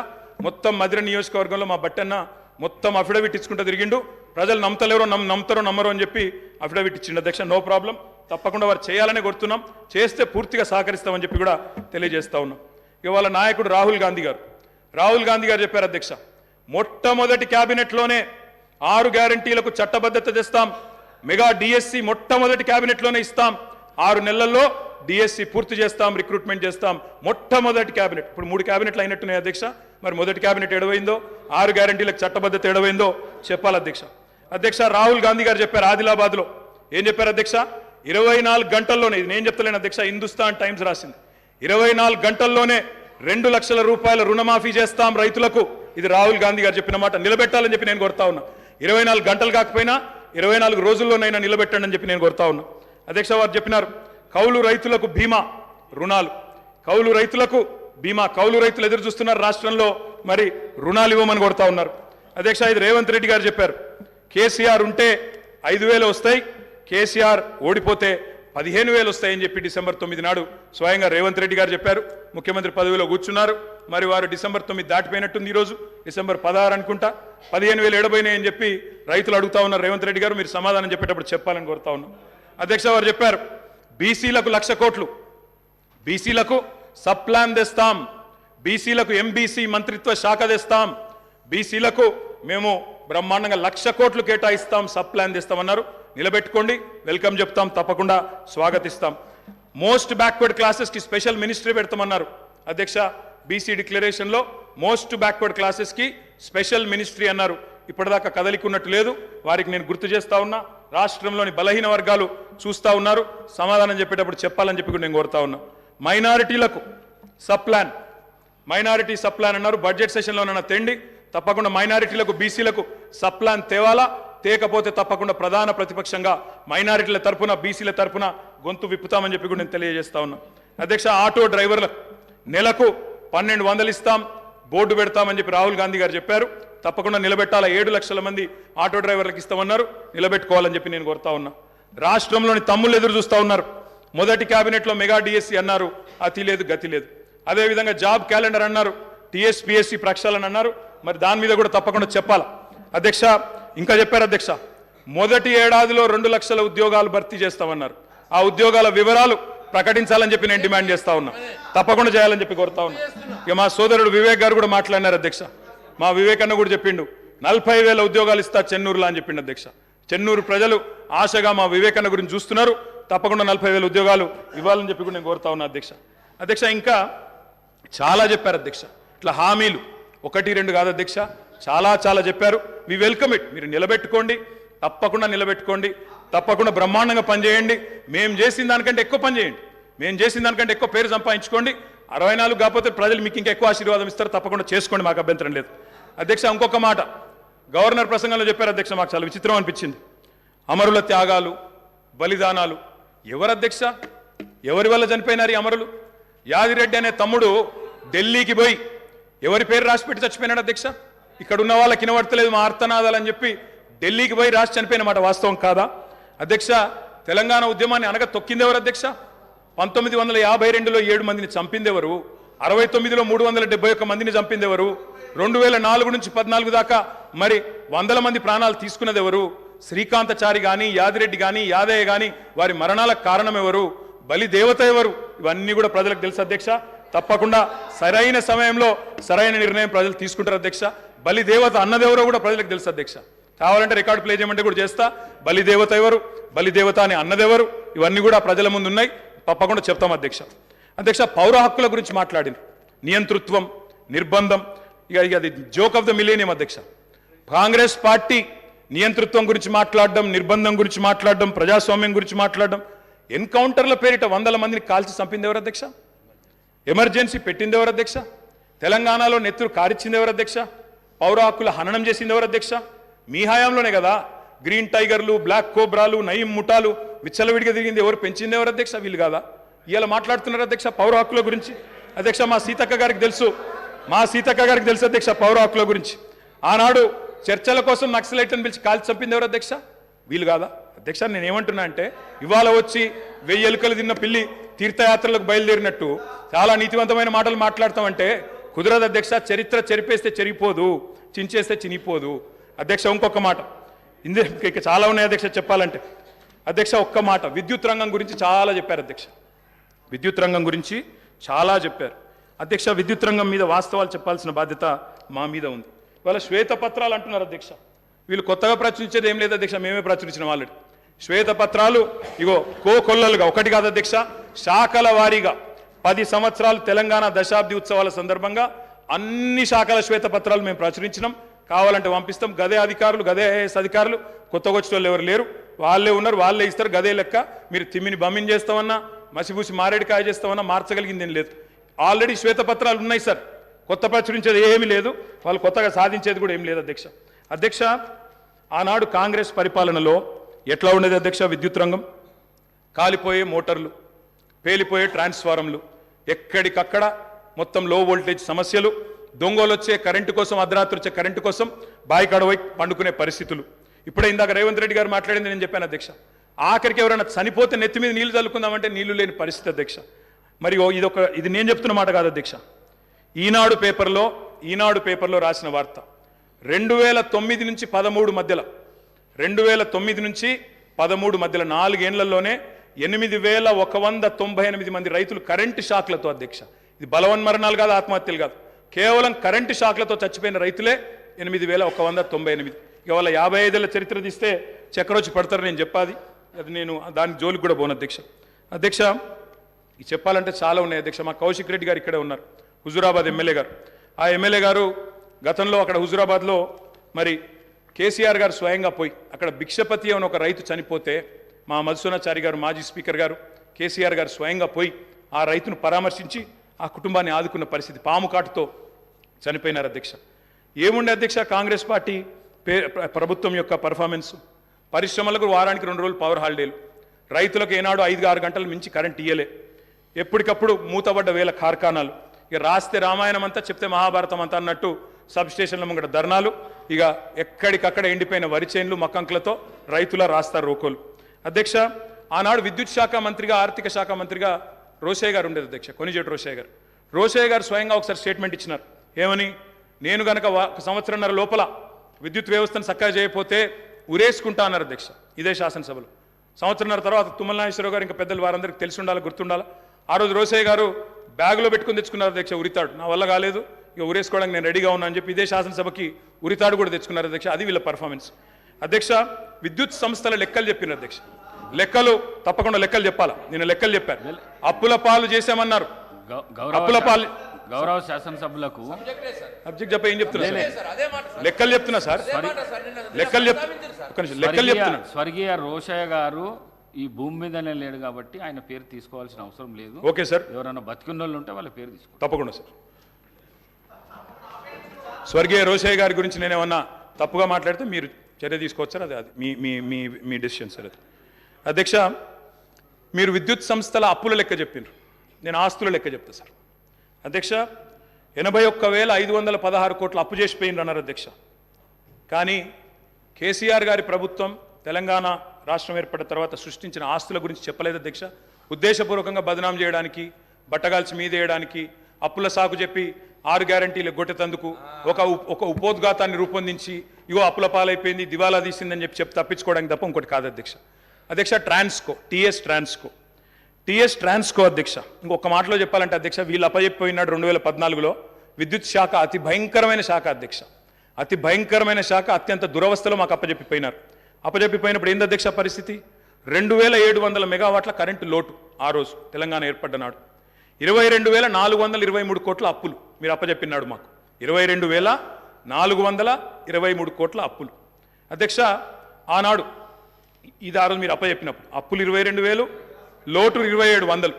మొత్తం మధుర నియోజకవర్గంలో మా బట్టన్న మొత్తం అఫిడవిట్ ఇచ్చుకుంటూ తిరిగిండు. ప్రజలు నమ్ముతారో నమ్మరో అని చెప్పి అఫిడవిట్ ఇచ్చిండు అధ్యక్ష. నో ప్రాబ్లం, తప్పకుండా వారు చేయాలనే కోరుతున్నాం, చేస్తే పూర్తిగా సహకరిస్తామని చెప్పి కూడా తెలియజేస్తా ఉన్నాం. ఇవాళ నాయకుడు రాహుల్ గాంధీ గారు చెప్పారు అధ్యక్ష, మొట్టమొదటి క్యాబినెట్లోనే 6 గ్యారంటీలకు చట్టబద్ధత తెస్తాం, మెగా డిఎస్సి మొట్టమొదటి క్యాబినెట్లోనే ఇస్తాం, 6 నెలల్లో డిఎస్సి పూర్తి చేస్తాం, రిక్రూట్మెంట్ చేస్తాం. మొట్టమొదటి క్యాబినెట్. ఇప్పుడు 3 క్యాబినెట్లు అయినట్టున్నాయి అధ్యక్ష. మరి మొదటి క్యాబినెట్ ఎడవైందో, 6 గ్యారంటీలకు చట్టబద్ధత ఎడవైందో చెప్పాలి అధ్యక్ష. అధ్యక్ష రాహుల్ గాంధీ గారు చెప్పారు ఆదిలాబాద్లో. ఏం చెప్పారు అధ్యక్ష? 24 గంటల్లోనే, ఇది నేను చెప్తలేను అధ్యక్ష, హిందుస్థాన్ టైమ్స్ రాసింది. 24 గంటల్లోనే 2 లక్షల రూపాయల రుణమాఫీ చేస్తాం రైతులకు. ఇది రాహుల్ గాంధీ గారు చెప్పిన మాట. నిలబెట్టాలని చెప్పి నేను కోరుతా ఉన్నా. 24 గంటలు కాకపోయినా 24 రోజుల్లోనైనా నిలబెట్టండి అని చెప్పి నేను కోరుతా ఉన్నా అధ్యక్ష. వారు చెప్పినారు కౌలు రైతులకు బీమా రుణాలు, కౌలు రైతులకు బీమా. కౌలు రైతులు ఎదురు చూస్తున్నారు రాష్ట్రంలో, మరి రుణాలు ఇవ్వమని కోరుతా ఉన్నారు అధ్యక్ష. ఇది రేవంత్ రెడ్డి గారు చెప్పారు. కేసీఆర్ ఉంటే 5000 వస్తాయి, కేసీఆర్ ఓడిపోతే 15,000 వస్తాయని చెప్పి డిసెంబర్ 9 నాడు స్వయంగా రేవంత్ రెడ్డి గారు చెప్పారు. ముఖ్యమంత్రి పదవిలో కూర్చున్నారు. మరి వారు డిసెంబర్ 9 దాటిపోయినట్టుంది. ఈరోజు డిసెంబర్ 16 అనుకుంటా. 15,000 ఎడబోయినాయని చెప్పి రైతులు అడుగుతా ఉన్నారు. రేవంత్ రెడ్డి గారు మీరు సమాధానం చెప్పేటప్పుడు చెప్పాలని కోరుతా ఉన్నాం అధ్యక్ష. వారు చెప్పారు బీసీలకు 1,00,000 కోట్లు, బీసీలకు సబ్ ప్లాన్ తెస్తాం, బీసీలకు ఎంబీసీ మంత్రిత్వ శాఖ తెస్తాం, బీసీలకు మేము బ్రహ్మాండంగా 1,00,000 కోట్లు కేటాయిస్తాం, సబ్ ప్లాన్ తెస్తామన్నారు. నిలబెట్టుకోండి, వెల్కమ్ చెప్తాం, తప్పకుండా స్వాగతిస్తాం. మోస్ట్ బ్యాక్వర్డ్ క్లాసెస్కి స్పెషల్ మినిస్ట్రీ పెడతామన్నారు అధ్యక్ష. బీసీ డిక్లరేషన్లో మోస్ట్ బ్యాక్వర్డ్ క్లాసెస్కి స్పెషల్ మినిస్ట్రీ అన్నారు. ఇప్పటిదాకా కదలికున్నట్టు లేదు. వారికి నేను గుర్తు చేస్తా ఉన్నా. రాష్ట్రంలోని బలహీన వర్గాలు చూస్తూ ఉన్నారు, సమాధానం చెప్పేటప్పుడు చెప్పాలని చెప్పి కూడా నేను కోరుతా ఉన్నా. మైనారిటీలకు sub plan, minority sub plan అన్నారు. బడ్జెట్ సెషన్లోనన్నా తెండి, తప్పకుండా మైనారిటీలకు బీసీలకు సబ్ ప్లాన్ తేవాలా. తేకపోతే తప్పకుండా ప్రధాన ప్రతిపక్షంగా మైనారిటీల తరపున బీసీల తరపున గొంతు విప్పుతామని చెప్పి కూడా నేను తెలియజేస్తా ఉన్నా అధ్యక్ష. ఆటో డ్రైవర్లకు నెలకు 1,200 ఇస్తాం, బోర్డు పెడతామని చెప్పి రాహుల్ గాంధీ గారు చెప్పారు. తప్పకుండా నిలబెట్టాలా. 7 లక్షల మంది ఆటో డ్రైవర్లకు ఇస్తామన్నారు. నిలబెట్టుకోవాలని చెప్పి నేను కోరుతా ఉన్నా. రాష్ట్రంలోని తమ్ముళ్ళు ఎదురు చూస్తూ ఉన్నారు. మొదటి క్యాబినెట్లో మెగా డిఎస్సి అన్నారు, అతి లేదు గతి లేదు. అదేవిధంగా జాబ్ క్యాలెండర్ అన్నారు, టీఎస్పీఎస్సీ ప్రక్షాళన అన్నారు. మరి దాని మీద కూడా తప్పకుండా చెప్పాలా అధ్యక్ష. ఇంకా చెప్పారు అధ్యక్ష, మొదటి ఏడాదిలో 2 లక్షల ఉద్యోగాలు భర్తీ చేస్తామన్నారు. ఆ ఉద్యోగాల వివరాలు ప్రకటించాలని చెప్పి నేను డిమాండ్ చేస్తా ఉన్నా. తప్పకుండా చేయాలని చెప్పి కోరుతా ఉన్నా. ఇక మా సోదరుడు వివేక్ గారు కూడా మాట్లాడినారు అధ్యక్ష. మా వివేకన్న కూడా చెప్పిండు 40,000 ఉద్యోగాలు ఇస్తా చెన్నూరులో అని చెప్పిండు అధ్యక్ష. చెన్నూరు ప్రజలు ఆశగా మా వివేకన్న గురించి చూస్తున్నారు. తప్పకుండా 40,000 ఉద్యోగాలు ఇవ్వాలని చెప్పి కూడా నేను కోరుతా ఉన్నా అధ్యక్ష. అధ్యక్ష ఇంకా చాలా చెప్పారు అధ్యక్ష. ఇట్లా హామీలు 1-2 కాదు అధ్యక్ష, చాలా చెప్పారు. We welcome it. మీరు నిలబెట్టుకోండి, తప్పకుండా నిలబెట్టుకోండి, తప్పకుండా బ్రహ్మాండంగా పనిచేయండి. మేము చేసిన దానికంటే ఎక్కువ పని చేయండి, మేము చేసిన దానికంటే ఎక్కువ పేరు సంపాదించుకోండి. 64 కాకపోతే ప్రజలు మీకు ఇంకా ఎక్కువ ఆశీర్వాదం ఇస్తారు, తప్పకుండా చేసుకోండి, మాకు అభ్యంతరం లేదు అధ్యక్ష. ఇంకొక మాట గవర్నర్ ప్రసంగంలో చెప్పారు అధ్యక్ష, మాకు చాలా విచిత్రం అనిపించింది. అమరుల త్యాగాలు, బలిదానాలు. ఎవరు అధ్యక్ష, ఎవరి వల్ల చనిపోయినారు ఈ అమరులు? యాదిరెడ్డి అనే తమ్ముడు ఢిల్లీకి పోయి ఎవరి పేరు రాసిపెట్టి చచ్చిపోయినాడు అధ్యక్ష? ఇక్కడ ఉన్న వాళ్ళకి వినబడతలేదు మా ఆర్తనాదాలు అని చెప్పి ఢిల్లీకి పోయి రాసి చనిపోయిన మాట వాస్తవం కాదా అధ్యక్ష? తెలంగాణ ఉద్యమాన్ని అనగా తొక్కింది ఎవరు అధ్యక్ష? 1952లో 7 మందిని చంపింది ఎవరు? 69లో 371 మందిని చంపింది ఎవరు? 2004 నుంచి 14 దాకా మరి 100 మంది ప్రాణాలు తీసుకున్నది ఎవరు? శ్రీకాంతచారి కానీ, యాదిరెడ్డి కానీ, యాదయ్య కానీ వారి మరణాలకు కారణం ఎవరు? బలి దేవత ఎవరు? ఇవన్నీ కూడా ప్రజలకు తెలుసు అధ్యక్ష. తప్పకుండా సరైన సమయంలో సరైన నిర్ణయం ప్రజలు తీసుకుంటారు అధ్యక్ష. బలి దేవత అన్నదెవరో కూడా ప్రజలకు తెలుసు అధ్యక్ష. కావాలంటే రికార్డు ప్లే చేయమంటే కూడా చేస్తా. బలి దేవత ఎవరు, బలి దేవత అని అన్నదెవరు, ఇవన్నీ కూడా ప్రజల ముందు ఉన్నాయి, తప్పకుండా చెప్తాం అధ్యక్ష. అధ్యక్ష పౌర హక్కుల గురించి మాట్లాడింది. నియంతృత్వం, నిర్బంధం, ఇక అది జోక్ ఆఫ్ ద మిలేనియం అధ్యక్ష. కాంగ్రెస్ పార్టీ నియంతృత్వం గురించి మాట్లాడడం, నిర్బంధం గురించి మాట్లాడడం, ప్రజాస్వామ్యం గురించి మాట్లాడడం. ఎన్కౌంటర్ల పేరిట 100 మందిని కాల్చి చంపింది ఎవరు అధ్యక్ష? ఎమర్జెన్సీ పెట్టింది ఎవరు అధ్యక్ష? తెలంగాణలో నెత్తురు కారిచ్చింది ఎవరు అధ్యక్ష? పౌర హక్కుల హననం చేసింది ఎవరు అధ్యక్ష? మీ హయాంలోనే కదా. గ్రీన్ టైగర్లు, బ్లాక్ కోబ్రాలు, నయీం ముఠాలు విచ్చలవిడిగా తిరిగింది ఎవరు? పెంచింది ఎవరు అధ్యక్ష? వీళ్ళు కాదా? ఇలా మాట్లాడుతున్నారు అధ్యక్ష పౌర హక్కుల గురించి. అధ్యక్ష మా సీతక్క గారికి తెలుసు, అధ్యక్ష పౌర హక్కుల గురించి. ఆనాడు చర్చల కోసం నక్సలైట్లను పిలిచి కాల్చి చంపింది ఎవరు అధ్యక్ష? వీళ్ళు కాదా అధ్యక్ష? నేను ఏమంటున్నా అంటే ఇవాళ వచ్చి 1000 ఎలుకలు తిన్న పిల్లి తీర్థయాత్రలకు బయలుదేరినట్టు చాలా నీతివంతమైన మాటలు మాట్లాడతామంటే కుదరదు అధ్యక్ష. చరిత్ర చెరిపేస్తే చెరిగిపోదు, చించేస్తే చినిపోదు అధ్యక్ష. ఇంకొక మాట, ఇక చాలా ఉన్నాయి అధ్యక్ష చెప్పాలంటే. అధ్యక్ష ఒక్క మాట, విద్యుత్ రంగం గురించి చాలా చెప్పారు అధ్యక్ష. విద్యుత్ రంగం గురించి చాలా చెప్పారు అధ్యక్ష. విద్యుత్ రంగం మీద వాస్తవాలు చెప్పాల్సిన బాధ్యత మా మీద ఉంది. ఇవాళ శ్వేతపత్రాలు అంటున్నారు అధ్యక్ష. వీళ్ళు కొత్తగా ప్రచురించేది ఏం లేదు అధ్యక్ష, మేమే ప్రచురించిన ఆల్రెడీ శ్వేతపత్రాలు. ఇగో కోకొల్లలుగా ఒకటి కాదు అధ్యక్ష, శాఖల వారీగా 10 సంవత్సరాలు తెలంగాణ దశాబ్ది ఉత్సవాల సందర్భంగా అన్ని శాఖల శ్వేతపత్రాలు మేము ప్రచురించినాం. కావాలంటే పంపిస్తాం. గదే అధికారులు, గదే ఐఏఎస్ అధికారులు, కొత్తగా వచ్చిన వాళ్ళు ఎవరు లేరు, వాళ్ళే ఉన్నారు, వాళ్ళే ఇస్తారు. గదే లెక్క. మీరు తిమ్మిని బమ్మిని చేస్తామన్నా, మసిపూసి మారేడుకాయ చేస్తామన్నా మార్చగలిగింది ఏం లేదు. ఆల్రెడీ శ్వేతపత్రాలు ఉన్నాయి సార్, కొత్త ప్రచురించేది ఏమీ లేదు, వాళ్ళు కొత్తగా సాధించేది కూడా ఏం లేదు అధ్యక్ష. అధ్యక్ష ఆనాడు కాంగ్రెస్ పరిపాలనలో ఎట్లా ఉండేది అధ్యక్ష? విద్యుత్ రంగం కాలిపోయే మోటార్లు, పేలిపోయే ట్రాన్స్ఫారంలు, ఎక్కడికక్కడ మొత్తం లో వోల్టేజ్ సమస్యలు, దొంగలు వచ్చే కరెంటు కోసం, అర్ధరాత్రి వచ్చే కరెంటు కోసం బాయికాడ పోయి పండుకునే పరిస్థితులు. ఇప్పుడే ఇందాక రేవంత్ రెడ్డి గారు మాట్లాడింది నేను చెప్పాను అధ్యక్ష. ఆఖరికి ఎవరైనా చనిపోతే నెత్తి మీద నీళ్లు చల్లుకుందామంటే నీళ్లు లేని పరిస్థితి అధ్యక్ష. మరి ఇది నేను చెప్తున్న మాట కాదు అధ్యక్ష. ఈనాడు పేపర్లో రాసిన వార్త 2009 నుంచి 13 మధ్యలో 2009 నుంచి 13 మధ్యలో 4 ఏళ్లలోనే 8198 మంది రైతులు కరెంటు షాక్లతో అధ్యక్ష. ఇది బలవన్మరణాలు కాదు, ఆత్మహత్యలు కాదు, కేవలం కరెంటు షాక్లతో చచ్చిపోయిన రైతులే 8198. ఇవాళ 55 ఏళ్ల చరిత్ర తీస్తే చక్రొచ్చి పడతారు నేను చెప్పాది, అది నేను దాని జోలికి కూడా పోను అధ్యక్ష. అధ్యక్ష ఇది చెప్పాలంటే చాలా ఉన్నాయి అధ్యక్ష. మా కౌశిక్ రెడ్డి గారు ఇక్కడే ఉన్నారు, హుజూరాబాద్ ఎమ్మెల్యే గారు. ఆ ఎమ్మెల్యే గారు గతంలో అక్కడ హుజూరాబాద్లో మరి కేసీఆర్ గారు స్వయంగా పోయి అక్కడ భిక్షపతి అని ఒక రైతు చనిపోతే మా మధుసూనాచారి గారు, మాజీ స్పీకర్ గారు, కేసీఆర్ గారు స్వయంగా పోయి ఆ రైతును పరామర్శించి ఆ కుటుంబాన్ని ఆదుకున్న పరిస్థితి. పాము కాటుతో చనిపోయినారు అధ్యక్ష. ఏముండే అధ్యక్ష కాంగ్రెస్ పార్టీ ప్రభుత్వం యొక్క పర్ఫార్మెన్స్? పరిశ్రమలకు వారానికి 2 రోజులు పవర్ హాలిడేలు, రైతులకు ఏనాడు 5-6 గంటలు మించి కరెంట్ ఇయ్యలే, ఎప్పటికప్పుడు మూతబడ్డ వేల కార్ఖానాలు, ఇక రాస్తే రామాయణం అంతా చెప్తే మహాభారతం అంతా అన్నట్టు సబ్ స్టేషన్ల ముంగట ధర్నాలు, ఇక ఎక్కడికక్కడ ఎండిపోయిన వరి చేన్లు మక్కంకులతో రైతుల రాస్తారు రోకోలు. అధ్యక్ష ఆనాడు విద్యుత్ శాఖ మంత్రిగా, ఆర్థిక శాఖ మంత్రిగా రోషయ్య గారు ఉండేది అధ్యక్ష, కొనిజేటి రోషయ్య గారు స్వయంగా ఒకసారి స్టేట్మెంట్ ఇచ్చినారు. ఏమని? నేను గనక 1 సంవత్సరంన్నర లోపల విద్యుత్ వ్యవస్థను చక్కగా చేయకపోతే ఉరేసుకుంటా అన్నారు అధ్యక్ష ఇదే శాసనసభలో. సంవత్సరంన్నర తర్వాత తుమ్మల నాగేశ్వరరావు గారు ఇంకా పెద్దలు వారందరికీ తెలిసి ఉండాలి, గుర్తుండాలి. ఆ రోజు రోషయ్య గారు బ్యాగులో పెట్టుకుని తెచ్చుకున్నారు అధ్యక్ష ఉరితాడు. నా వల్ల కాలేదు, ఇక ఉరేసుకోవడానికి నేను రెడీగా ఉన్నా అని చెప్పి ఇదే శాసనసభకి ఉరితాడు కూడా తెచ్చుకున్నారు అధ్యక్ష. అది వీళ్ళ పర్ఫార్మెన్స్. అధ్యక్ష, విద్యుత్ సంస్థల లెక్కలు చెప్పినారు అధ్యక్ష. లెక్కలు తప్పకుండా లెక్కలు చెప్పాలా. నేను లెక్కలు చెప్పాను. అప్పుల పాలు చేశామన్నారు. అప్పుల పాలు గౌరవ శాసనసభ్యులకు సబ్జెక్ట్ చెప్ప ఏం చెప్తున్నా లెక్కలు చెప్తున్నా సార్. లెక్కలు చెప్తున్నా. స్వర్గీయ రోషయ్య గారు ఈ భూమి మీదనే లేడు కాబట్టి ఆయన పేరు తీసుకోవాల్సిన అవసరం లేదు. Okay sir. ఎవరైనా బతికున్న వాళ్ళు ఉంటే వాళ్ళ పేరు తీసుకో. తప్పకుండా సార్. స్వర్గీయ రోషయ్య గారి గురించి నేనేమన్నా తప్పుగా మాట్లాడితే మీరు చర్య తీసుకోవచ్చు సార్. అది మీ మీ మీ మీ డెసిషన్ సార్ అది. అధ్యక్ష, మీరు విద్యుత్ సంస్థల అప్పుల లెక్క చెప్పిండ్రు, నేను ఆస్తుల లెక్క చెప్తా సార్. అధ్యక్ష, 81,516 కోట్ల అప్పు చేసిపోయిండ్రు అన్నారు అధ్యక్ష. కానీ కేసీఆర్ గారి ప్రభుత్వం తెలంగాణ రాష్ట్రం ఏర్పడిన తర్వాత సృష్టించిన ఆస్తుల గురించి చెప్పలేదు అధ్యక్ష. ఉద్దేశపూర్వకంగా బదనాం చేయడానికి, బట్టగాల్చి మీదేయడానికి, అప్పుల సాకు చెప్పి 6 గ్యారంటీలు గొట్టెతందుకు ఒక ఉపోద్ఘాతాన్ని రూపొందించి ఇగో అప్పుల పాలైపోయింది, దివాలా తీసిందని చెప్పి తప్పించుకోవడానికి తప్ప ఇంకోటి కాదు అధ్యక్ష. అధ్యక్ష, ట్రాన్స్కో, టీఎస్ ట్రాన్స్కో అధ్యక్ష, ఇంకొక మాటలో చెప్పాలంటే అధ్యక్ష, వీళ్ళు అప్పచెప్పిపోయినాడు 2014లో. విద్యుత్ శాఖ అతి భయంకరమైన శాఖ అధ్యక్ష, అతి భయంకరమైన శాఖ. అత్యంత దురవస్థలో మాకు అప్పచెప్పిపోయినారు. అప్పచెప్పిపోయినప్పుడు ఏంది అధ్యక్ష పరిస్థితి? 2700 మెగావాట్ల కరెంటు లోటు ఆ రోజు తెలంగాణ ఏర్పడ్డ నాడు. 22,423 కోట్ల అప్పులు మీరు అప్పచెప్పినాడు మాకు. 22,423 కోట్ల అప్పులు అధ్యక్ష ఆనాడు. ఇది ఆ రోజు మీరు అప్పచెప్పినప్పుడు అప్పులు 22,000, లోటు 2,700.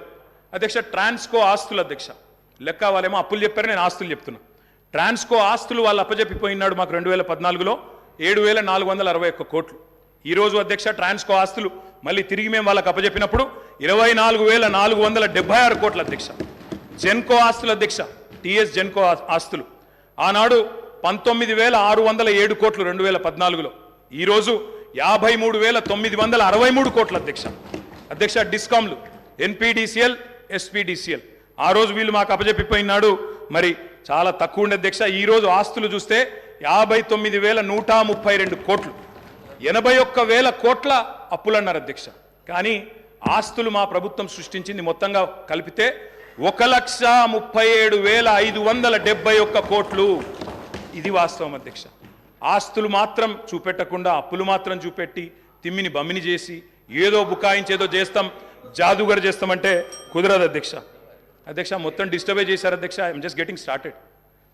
అధ్యక్ష, ట్రాన్స్కో ఆస్తులు అధ్యక్ష లెక్క, వాళ్ళేమో అప్పులు చెప్పారు, నేను ఆస్తులు చెప్తున్నా. ట్రాన్స్కో ఆస్తులు వాళ్ళు అప్పచెప్పిపోయినాడు మాకు 2014లో 7,461 కోట్లు. ఈరోజు అధ్యక్ష ట్రాన్స్కో ఆస్తులు మళ్ళీ తిరిగి మేము వాళ్ళకి అప్పచెప్పినప్పుడు 24,476 కోట్ల అధ్యక్ష. జెన్కో ఆస్తులు అధ్యక్ష, టీఎస్ జెన్కో ఆస్తులు ఆనాడు 19,607 కోట్లు 2014లో, ఈరోజు 53,963 కోట్ల అధ్యక్ష. అధ్యక్ష, డిస్కామ్లు ఎన్పీడీసీఎల్, ఎస్పీడీసీఎల్ ఆ రోజు వీళ్ళు మాకు అప్పచెప్పిపోయినాడు మరి చాలా తక్కువ ఉండే అధ్యక్ష. ఈరోజు ఆస్తులు చూస్తే 59,132 కోట్లు, 81,000 కోట్ల అప్పులు అన్నారు అధ్యక్ష. కానీ ఆస్తులు మా ప్రభుత్వం సృష్టించింది మొత్తంగా కలిపితే 1,37,571 కోట్లు. ఇది వాస్తవం అధ్యక్ష. ఆస్తులు మాత్రం చూపెట్టకుండా అప్పులు మాత్రం చూపెట్టి తిమ్మిని బమ్మిని చేసి ఏదో బుకాయించి ఏదో చేస్తాం, జాదుగర్ చేస్తామంటే కుదరదు అధ్యక్ష. అధ్యక్ష, మొత్తం డిస్టర్బే చేశారు అధ్యక్ష. I'm just getting started.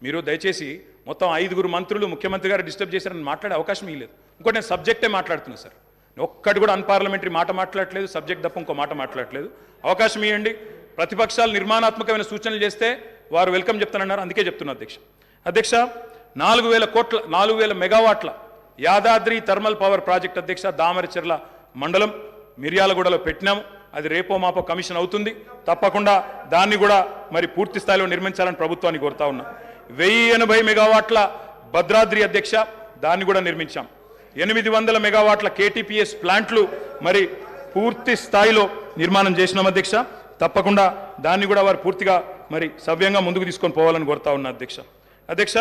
మీరు దయచేసి మొత్తం 5 మంత్రులు ముఖ్యమంత్రి గారు డిస్టర్బ్ చేశారని మాట్లాడే అవకాశం ఇవ్వలేదు. ఇంకోటి నేను సబ్జెక్టే మాట్లాడుతున్నా సార్. ఒక్కటి కూడా అన్పార్లమెంటరీ మాట మాట్లాడట్లేదు, సబ్జెక్ట్ తప్ప ఇంకో మాట మాట్లాడట్లేదు. అవకాశం ఇవ్వండి. ప్రతిపక్షాలు నిర్మాణాత్మకమైన సూచనలు చేస్తే వారు వెల్కమ్ చెప్తానన్నారు, అందుకే చెప్తున్నా అధ్యక్ష. అధ్యక్ష, 4,000 మెగావాట్ల యాదాద్రి థర్మల్ పవర్ ప్రాజెక్ట్ అధ్యక్ష దామరచెర్ల మండలం మిర్యాలగూడలో పెట్టినాము. అది రేపో మాపో కమిషన్ అవుతుంది. తప్పకుండా దాన్ని కూడా మరి పూర్తి స్థాయిలో నిర్మించాలని ప్రభుత్వాన్ని కోరుతా ఉన్నా. 1,080 మెగావాట్ల భద్రాద్రి అధ్యక్ష, దాన్ని కూడా నిర్మించాం. 800 మెగావాట్ల కేటీపీఎస్ ప్లాంట్లు మరి పూర్తి స్థాయిలో నిర్మాణం చేసినాం అధ్యక్ష. తప్పకుండా దాన్ని కూడా వారు పూర్తిగా మరి సవ్యంగా ముందుకు తీసుకొని పోవాలని కోరుతా ఉన్నా అధ్యక్ష. అధ్యక్ష,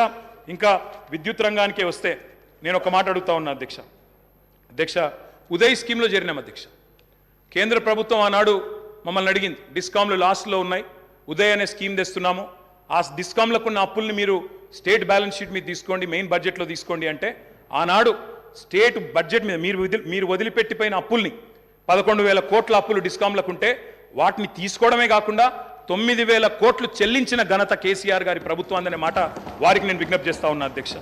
ఇంకా విద్యుత్ రంగానికే వస్తే నేను ఒక మాట అడుగుతా ఉన్నా అధ్యక్ష. అధ్యక్ష, ఉదయ్ స్కీమ్లో చేరినాం అధ్యక్ష. కేంద్ర ప్రభుత్వం ఆనాడు మమ్మల్ని అడిగింది, డిస్కామ్లు లాస్ట్లో ఉన్నాయి, ఉదయ్ అనే స్కీమ్ తెస్తున్నాము, ఆ డిస్కామ్లకు ఉన్న అప్పుల్ని మీరు స్టేట్ బ్యాలెన్స్ షీట్ మీద తీసుకోండి, మెయిన్ బడ్జెట్లో తీసుకోండి అంటే ఆనాడు స్టేట్ బడ్జెట్ మీద మీరు వదిలిపెట్టిపోయిన అప్పుల్ని 11,000 కోట్ల అప్పులు డిస్కామ్లకు ఉంటే వాటిని తీసుకోవడమే కాకుండా 9,000 కోట్లు చెల్లించిన ఘనత కేసీఆర్ గారి ప్రభుత్వం అనే మాట వారికి నేను విజ్ఞప్తి చేస్తా ఉన్నా అధ్యక్ష.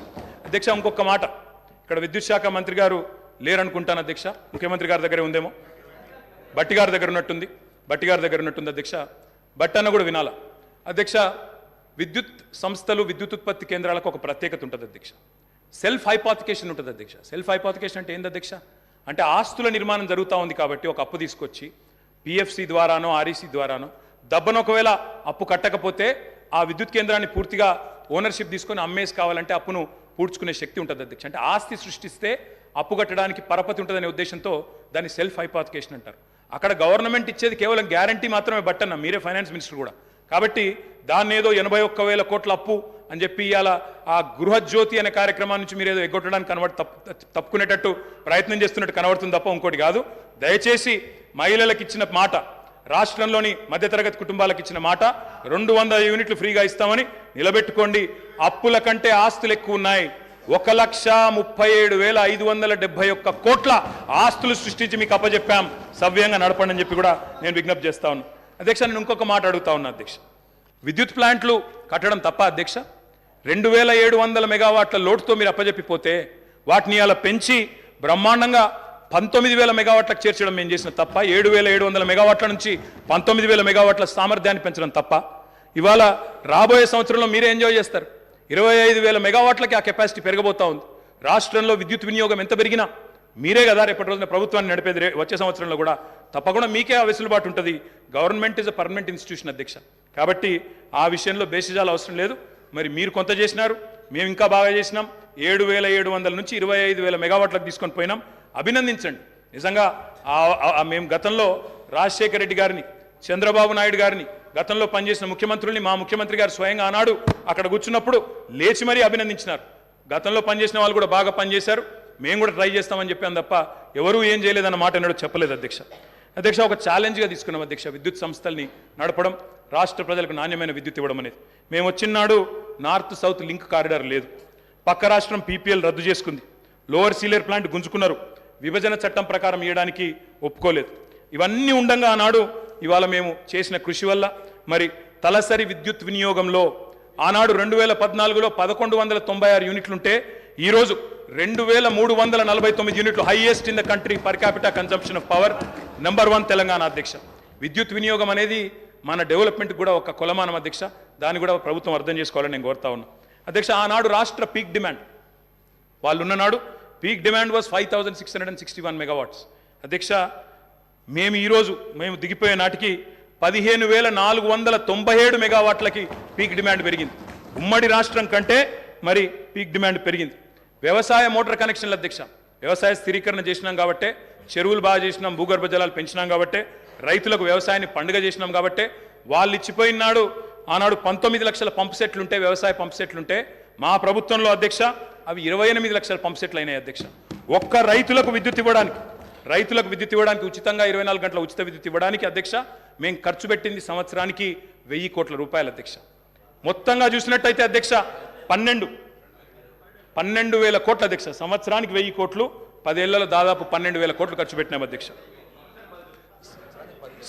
అధ్యక్ష, ఇంకొక మాట, ఇక్కడ విద్యుత్ శాఖ మంత్రి గారు లేరనుకుంటాను అధ్యక్ష, ముఖ్యమంత్రి గారి దగ్గరే ఉందేమో, బట్టి గారి దగ్గర ఉన్నట్టుంది అధ్యక్ష. బట్టి అన్న కూడా వినాలా అధ్యక్ష. విద్యుత్ సంస్థలు, విద్యుత్ ఉత్పత్తి కేంద్రాలకు ఒక ప్రత్యేకత ఉంటుంది అధ్యక్ష. సెల్ఫ్ హైపాతికేషన్ ఉంటుంది అధ్యక్ష. సెల్ఫ్ హైపాతికేషన్ అంటే ఏంది అధ్యక్ష? అంటే ఆస్తుల నిర్మాణం జరుగుతూ ఉంది కాబట్టి ఒక అప్పు తీసుకొచ్చి పిఎఫ్సి ద్వారానో ఆర్ఈసి ద్వారానో దబ్బను ఒకవేళ అప్పు కట్టకపోతే ఆ విద్యుత్ కేంద్రాన్ని పూర్తిగా ఓనర్షిప్ తీసుకొని అమ్మేసి కావాలంటే అప్పును పూడ్చుకునే శక్తి ఉంటుంది అధ్యక్ష. అంటే ఆస్తి సృష్టిస్తే అప్పు కట్టడానికి పరపతి ఉంటుందనే ఉద్దేశంతో దాన్ని సెల్ఫ్ హైపాతికేషన్ అంటారు. అక్కడ గవర్నమెంట్ ఇచ్చేది కేవలం గ్యారంటీ మాత్రమే బట్టన్న, మీరే ఫైనాన్స్ మినిస్టర్ కూడా. కాబట్టి దాన్ని ఏదో 81,000 కోట్ల అప్పు అని చెప్పి ఇవాళ ఆ గృహజ్యోతి అనే కార్యక్రమాన్ని నుంచి మీరు ఏదో ఎగ్గొట్టడానికి తప్పుకునేటట్టు ప్రయత్నం చేస్తున్నట్టు కనబడుతుంది తప్ప ఇంకోటి కాదు. దయచేసి మహిళలకు ఇచ్చిన మాట రాష్ట్రంలోని మధ్యతరగతి కుటుంబాలకు ఇచ్చిన మాట 200 యూనిట్లు ఫ్రీగా ఇస్తామని నిలబెట్టుకోండి. అప్పుల కంటే ఆస్తులు ఎక్కువ ఉన్నాయి. 1,37,571 కోట్ల ఆస్తులు సృష్టించి మీకు అప్పచెప్పాం. సవ్యంగా నడపండి అని చెప్పి కూడా నేను విజ్ఞప్తి చేస్తా ఉన్నా. అధ్యక్ష, నేను ఇంకొక మాట అడుగుతా ఉన్నా అధ్యక్ష. విద్యుత్ ప్లాంట్లు కట్టడం తప్ప అధ్యక్ష? 2,700 మెగావాట్ల లోటుతో మీరు అప్పచెప్పిపోతే వాటిని అలా పెంచి బ్రహ్మాండంగా 19,000 మెగావాట్లకు చేర్చడం మేము చేసిన తప్ప? 7,700 మెగావాట్ల నుంచి 19,000 మెగావాట్ల సామర్థ్యాన్ని పెంచడం తప్ప? ఇవాళ రాబోయే సంవత్సరంలో మీరే ఎంజాయ్ చేస్తారు. 25,000 మెగావాట్లకి ఆ కెపాసిటీ పెరగబోతా ఉంది. రాష్ట్రంలో విద్యుత్ వినియోగం ఎంత పెరిగినా మీరే కదా రేపటి రోజున ప్రభుత్వాన్ని నడిపేది. వచ్చే సంవత్సరంలో కూడా తప్పకుండా మీకే ఆ వెసులుబాటు ఉంటుంది. Government is a permanent institution అధ్యక్ష. కాబట్టి ఆ విషయంలో బేసిజాలు అవసరం లేదు. మరి మీరు కొంత చేసినారు, మేము ఇంకా బాగా చేసినాం. 7,700 నుంచి 25,000 మెగావాట్లకు తీసుకొని పోయినాం. అభినందించండి. నిజంగా మేము గతంలో రాజశేఖర రెడ్డి గారిని, చంద్రబాబు నాయుడు గారిని, గతంలో పనిచేసిన ముఖ్యమంత్రుల్ని, మా ముఖ్యమంత్రి గారు స్వయంగా ఆనాడు అక్కడ కూర్చున్నప్పుడు లేచి మరీ అభినందించినారు. గతంలో పనిచేసిన వాళ్ళు కూడా బాగా పనిచేశారు, మేము కూడా ట్రై చేస్తామని చెప్పాను తప్ప ఎవరూ ఏం చేయలేదన్న మాట ఎన్నడూ చెప్పలేదు అధ్యక్ష. అధ్యక్ష, ఒక ఛాలెంజ్గా తీసుకున్నాం అధ్యక్ష విద్యుత్ సంస్థల్ని నడపడం, రాష్ట్ర ప్రజలకు నాణ్యమైన విద్యుత్ ఇవ్వడం అనేది. మేము వచ్చినాడు నార్త్ సౌత్ లింక్ కారిడార్ లేదు. పక్క రాష్ట్రం పీపీఎల్ రద్దు చేసుకుంది. లోవర్ సీలేర్ ప్లాంట్ గుంజుకున్నారు. విభజన చట్టం ప్రకారం ఇవ్వడానికి ఒప్పుకోలేదు. ఇవన్నీ ఉండంగా ఆనాడు ఇవాళ మేము చేసిన కృషి వల్ల మరి తలసరి విద్యుత్ వినియోగంలో ఆనాడు 2014లో 1,196 యూనిట్లుంటే ఈరోజు 2,349 యూనిట్లు, highest in the country per capital consumption of power, number 1 Telangana అధ్యక్ష. విద్యుత్ వినియోగం అనేది మన డెవలప్మెంట్ కూడా ఒక కొలమానం అధ్యక్ష. దాన్ని కూడా ప్రభుత్వం అర్థం చేసుకోవాలని నేను కోరుతా ఉన్నా అధ్యక్ష. ఆనాడు రాష్ట్ర పీక్ డిమాండ్ వాళ్ళు ఉన్ననాడు పీక్ డిమాండ్ వాజ్ 5,661 మెగావాట్స్ అధ్యక్ష. మేము దిగిపోయే నాటికి 15,497 మెగావాట్లకి పీక్ డిమాండ్ పెరిగింది. ఉమ్మడి రాష్ట్రం కంటే మరి పీక్ డిమాండ్ పెరిగింది. వ్యవసాయ మోటార్ కనెక్షన్ల అధ్యక్ష, వ్యవసాయ స్థిరీకరణ చేసినాం కాబట్టే, చెరువులు బాగా చేసినాం, భూగర్భ జలాలు పెంచినాం కాబట్టే, రైతులకు వ్యవసాయాన్ని పండుగ చేసినాం కాబట్టే వాళ్ళు ఇచ్చిపోయినాడు. ఆనాడు 19 లక్షల పంప్ సెట్లుంటే, వ్యవసాయ పంప్ సెట్లుంటే, మా ప్రభుత్వంలో అధ్యక్ష అవి 28 లక్షల పంప్ సెట్లు అయినాయి అధ్యక్ష. ఒక్క రైతులకు విద్యుత్ ఇవ్వడానికి ఉచితంగా 24 గంటల ఉచిత విద్యుత్ ఇవ్వడానికి అధ్యక్ష మేము ఖర్చు పెట్టింది సంవత్సరానికి 1,000 కోట్ల రూపాయలు అధ్యక్ష. మొత్తంగా చూసినట్టయితే అధ్యక్ష 12,000 కోట్ల అధ్యక్ష. సంవత్సరానికి 1,000 కోట్లు, 10 ఏళ్లలో దాదాపు 12,000 కోట్లు ఖర్చు పెట్టినాం అధ్యక్ష.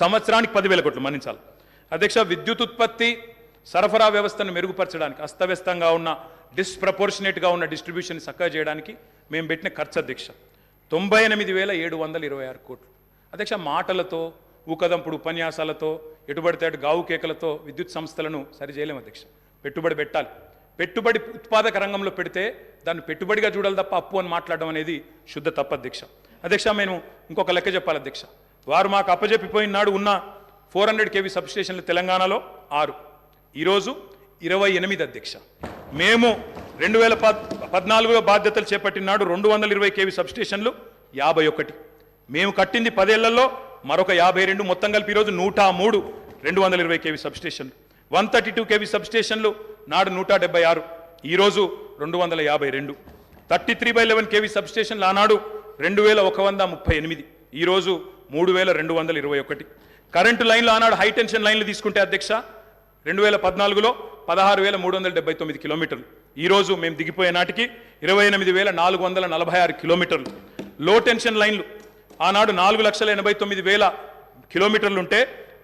సంవత్సరానికి 10,000 కోట్లు మన్నించాలి అధ్యక్ష. విద్యుత్ ఉత్పత్తి సరఫరా వ్యవస్థను మెరుగుపరచడానికి, అస్తవ్యస్తంగా ఉన్న డిస్ప్రపోర్షనేట్గా ఉన్న డిస్ట్రిబ్యూషన్ చక్కగా చేయడానికి మేము పెట్టిన ఖర్చు అధ్యక్ష 98,726 కోట్లు అధ్యక్ష. మాటలతో, ఊకదంపుడు ఉపన్యాసాలతో, ఎటుబడితే అటు గావు కేకలతో విద్యుత్ సంస్థలను సరి చేయలేము అధ్యక్ష. పెట్టుబడి పెట్టాలి. పెట్టుబడి ఉత్పాదక రంగంలో పెడితే దాన్ని పెట్టుబడిగా చూడాలి తప్ప అప్పు అని మాట్లాడడం అనేది శుద్ధ తప్పు అధ్యక్ష. అధ్యక్ష, నేను ఇంకొక లెక్క చెప్పాలి అధ్యక్ష. వారు మాకు అప్పజెప్పిపోయిన నాడు ఉన్న 400 kV సబ్స్టేషన్లు తెలంగాణలో 6, ఈరోజు 28 అధ్యక్ష. మేము 2014లో బాధ్యతలు చేపట్టినాడు 220 kV సబ్స్టేషన్లు 51. మేము కట్టింది 10 ఏళ్లలో మరొక 52, మొత్తం కలిపి ఈరోజు 103 220 kV సబ్స్టేషన్లు. 132 kV సబ్స్టేషన్లు నాడు 176, ఈరోజు 252. 33/11 kV సబ్స్టేషన్లు ఆనాడు 2,138, ఈరోజు 3,221. కరెంటు లైన్లు ఆనాడు హై టెన్షన్ లైన్లు తీసుకుంటే అధ్యక్ష 2014లో 16,379 కిలోమీటర్లు, ఈరోజు మేము దిగిపోయే నాటికి 28,446 కిలోమీటర్లు. లో టెన్షన్ లైన్లు ఆనాడు 4,89,000 కిలోమీటర్లు ఉంటే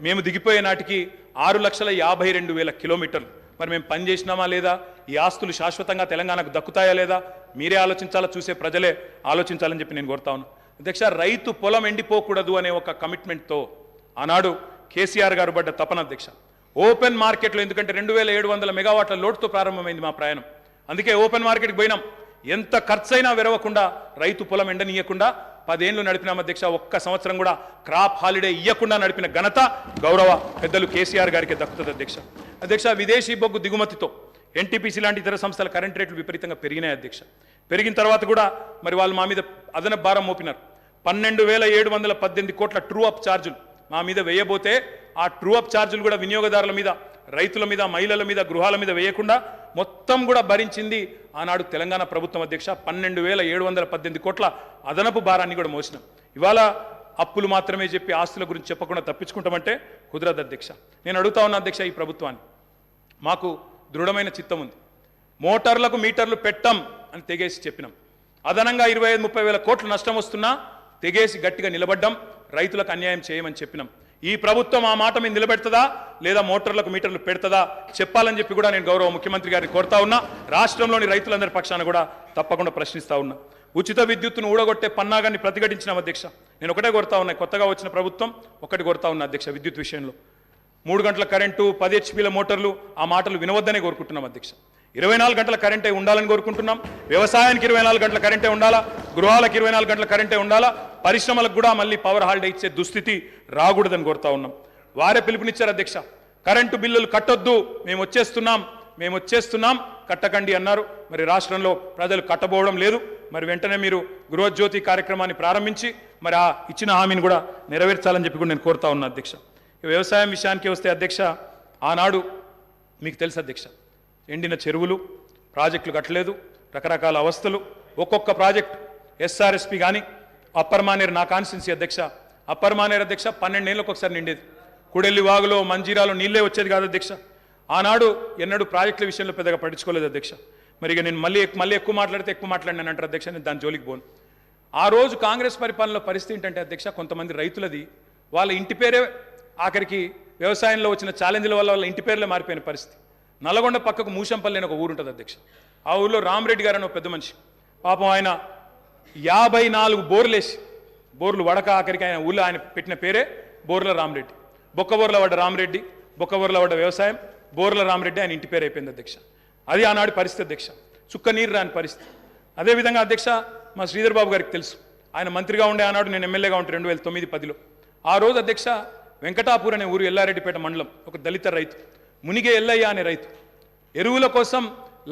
మేము దిగిపోయే నాటికి 6,52,000 కిలోమీటర్లు. మరి మేము పని చేసినామా లేదా? ఈ ఆస్తులు శాశ్వతంగా తెలంగాణకు దక్కుతాయా లేదా? మీరే ఆలోచించాలా, చూసే ప్రజలే ఆలోచించాలని చెప్పి నేను కోరుతా ఉన్నాను అధ్యక్ష. రైతు పొలం ఎండిపోకూడదు అనే ఒక కమిట్మెంట్తో ఆనాడు కేసీఆర్ గారు పడ్డ తపన అధ్యక్ష. ఓపెన్ మార్కెట్లో, ఎందుకంటే 2,700 మెగావాట్ల లోటుతో ప్రారంభమైంది మా ప్రయాణం, అందుకే ఓపెన్ మార్కెట్కి పోయినాం. ఎంత ఖర్చైనా వెరవకుండా, రైతు పొలం ఎండనీయకుండా 10 ఏళ్ళు నడిపినాం అధ్యక్ష. ఒక్క సంవత్సరం కూడా క్రాప్ హాలిడే ఇవ్వకుండా నడిపిన ఘనత గౌరవ పెద్దలు కేసీఆర్ గారికి దక్కుతుంది అధ్యక్ష. అధ్యక్ష, విదేశీ బొగ్గు దిగుమతితో ఎన్టీపీసీ లాంటి ఇతర సంస్థల కరెంట్ రేట్లు విపరీతంగా పెరిగినాయి అధ్యక్ష. పెరిగిన తర్వాత కూడా మరి వాళ్ళు మా మీద అదనపు భారం మోపినారు. 12,718 కోట్ల ట్రూ అప్ ఛార్జులు మా మీద వేయబోతే, ఆ ట్రూ అప్ ఛార్జులు కూడా వినియోగదారుల మీద, రైతుల మీద, మహిళల మీద, గృహాల మీద వేయకుండా మొత్తం కూడా భరించింది ఆనాడు తెలంగాణ ప్రభుత్వం అధ్యక్ష. 12,718 కోట్ల అదనపు భారాన్ని కూడా మోసినాం. ఇవాళ అప్పులు మాత్రమే చెప్పి ఆస్తుల గురించి చెప్పకుండా తప్పించుకుంటామంటే కుదరదు అధ్యక్ష. నేను అడుగుతా ఉన్నా అధ్యక్ష, ఈ ప్రభుత్వాన్ని మాకు దృఢమైన చిత్తం ఉంది. మోటార్లకు మీటర్లు పెట్టం అని తెగేసి చెప్పినాం. అదనంగా 25-30 వేల కోట్లు నష్టం వస్తున్నా తెగేసి గట్టిగా నిలబడ్డం, రైతులకు అన్యాయం చేయమని చెప్పినాం. ఈ ప్రభుత్వం ఆ మాట మీద నిలబెడుతుందా లేదా మోటార్లకు మీటర్లు పెడుతుందా చెప్పాలని చెప్పి కూడా నేను గౌరవ ముఖ్యమంత్రి గారిని కోరుతా ఉన్నా. రాష్ట్రంలోని రైతులందరి పక్షాన కూడా తప్పకుండా ప్రశ్నిస్తా ఉన్నా. ఉచిత విద్యుత్తును ఊడగొట్టే పన్నాగాన్ని ప్రతిఘటించిన అధ్యక్ష. నేను ఒకటే కోరుతా ఉన్నా, కొత్తగా వచ్చిన ప్రభుత్వం ఒకటి కోరుతా ఉన్నా అధ్యక్ష, విద్యుత్ విషయంలో 3 గంటల కరెంటు, 10 హెచ్పీల మోటార్లు, ఆ మాటలు వినవద్దనే కోరుకుంటున్నాం అధ్యక్ష. 24 గంటల కరెంటే ఉండాలని కోరుకుంటున్నాం. వ్యవసాయానికి 24 గంటల కరెంటే ఉండాలా, గృహాలకు 24 గంటల కరెంటే ఉండాలా, పరిశ్రమలకు కూడా మళ్ళీ పవర్ హాలిడే ఇచ్చే దుస్థితి రాకూడదని కోరుతా ఉన్నాం. వారే పిలుపునిచ్చారు అధ్యక్ష, కరెంటు బిల్లులు కట్టొద్దు, మేము వచ్చేస్తున్నాం కట్టకండి అన్నారు. మరి రాష్ట్రంలో ప్రజలు కట్టబోవడం లేదు. మరి వెంటనే మీరు గృహజ్యోతి కార్యక్రమాన్ని ప్రారంభించి మరి ఆ ఇచ్చిన హామీని కూడా నెరవేర్చాలని చెప్పి కూడా నేను కోరుతా ఉన్నా అధ్యక్ష. వ్యవసాయం విషయానికి వస్తే అధ్యక్ష, ఆనాడు మీకు తెలుసు అధ్యక్ష, ఎండిన చెరువులు, ప్రాజెక్టులు కట్టలేదు, రకరకాల అవస్థలు. ఒక్కొక్క ప్రాజెక్టు ఎస్ఆర్ఎస్పి కానీ అప్పర్ మానేరు, నా కాన్స్టిట్యున్సీ అధ్యక్ష, అప్పర్ మానేరు అధ్యక్ష 12 ఏళ్ళకి ఒకసారి నిండేది. కుడెల్లి వాగులో, మంజీరాలో నీళ్ళే వచ్చేది కాదు అధ్యక్ష. ఆనాడు ఎన్నడూ ప్రాజెక్టుల విషయంలో పెద్దగా పట్టించుకోలేదు అధ్యక్ష. మరి ఇక నేను మళ్ళీ ఎక్కువ మాట్లాడినాను అంటారు అధ్యక్ష, నేను దాని జోలికి పోను. ఆ రోజు కాంగ్రెస్ పరిపాలనలో పరిస్థితి ఏంటంటే అధ్యక్ష, కొంతమంది రైతులది వాళ్ళ ఇంటి పేరే ఆఖరికి వ్యవసాయంలో వచ్చిన ఛాలెంజ్ల వల్ల వాళ్ళ ఇంటి పేర్లే మారిపోయిన పరిస్థితి. నల్గొండ పక్కకు మూషంపల్లి అని ఒక ఊరు ఉంటుంది అధ్యక్ష. ఆ ఊరిలో రామరెడ్డి గారు అని ఒక పెద్ద మనిషి, పాపం ఆయన 54 బోర్లు వడక ఆఖరికి ఆయన ఊళ్ళో ఆయన పెట్టిన పేరే బోర్ల రామరెడ్డి. బొక్కబోర్ల పడ్డ రామరెడ్డి, బొక్కబోర్ల పడ్డ వ్యవసాయం, బోర్ల రామరెడ్డి ఆయన ఇంటి పేరు అయిపోయింది అధ్యక్ష. అది ఆనాడు పరిస్థితి అధ్యక్ష, చుక్క నీరు రాని పరిస్థితి. అదేవిధంగా అధ్యక్ష, మా శ్రీధర్ బాబు గారికి తెలుసు, ఆయన మంత్రిగా ఉండే ఆనాడు, నేను ఎమ్మెల్యేగా ఉంటే 2009-10లో. ఆ రోజు అధ్యక్ష వెంకటాపూర్ అనే ఊరు, ఎల్లారెడ్డిపేట మండలం, ఒక దళిత రైతు మునిగే ఎల్లయ్య అనే రైతు ఎరువుల కోసం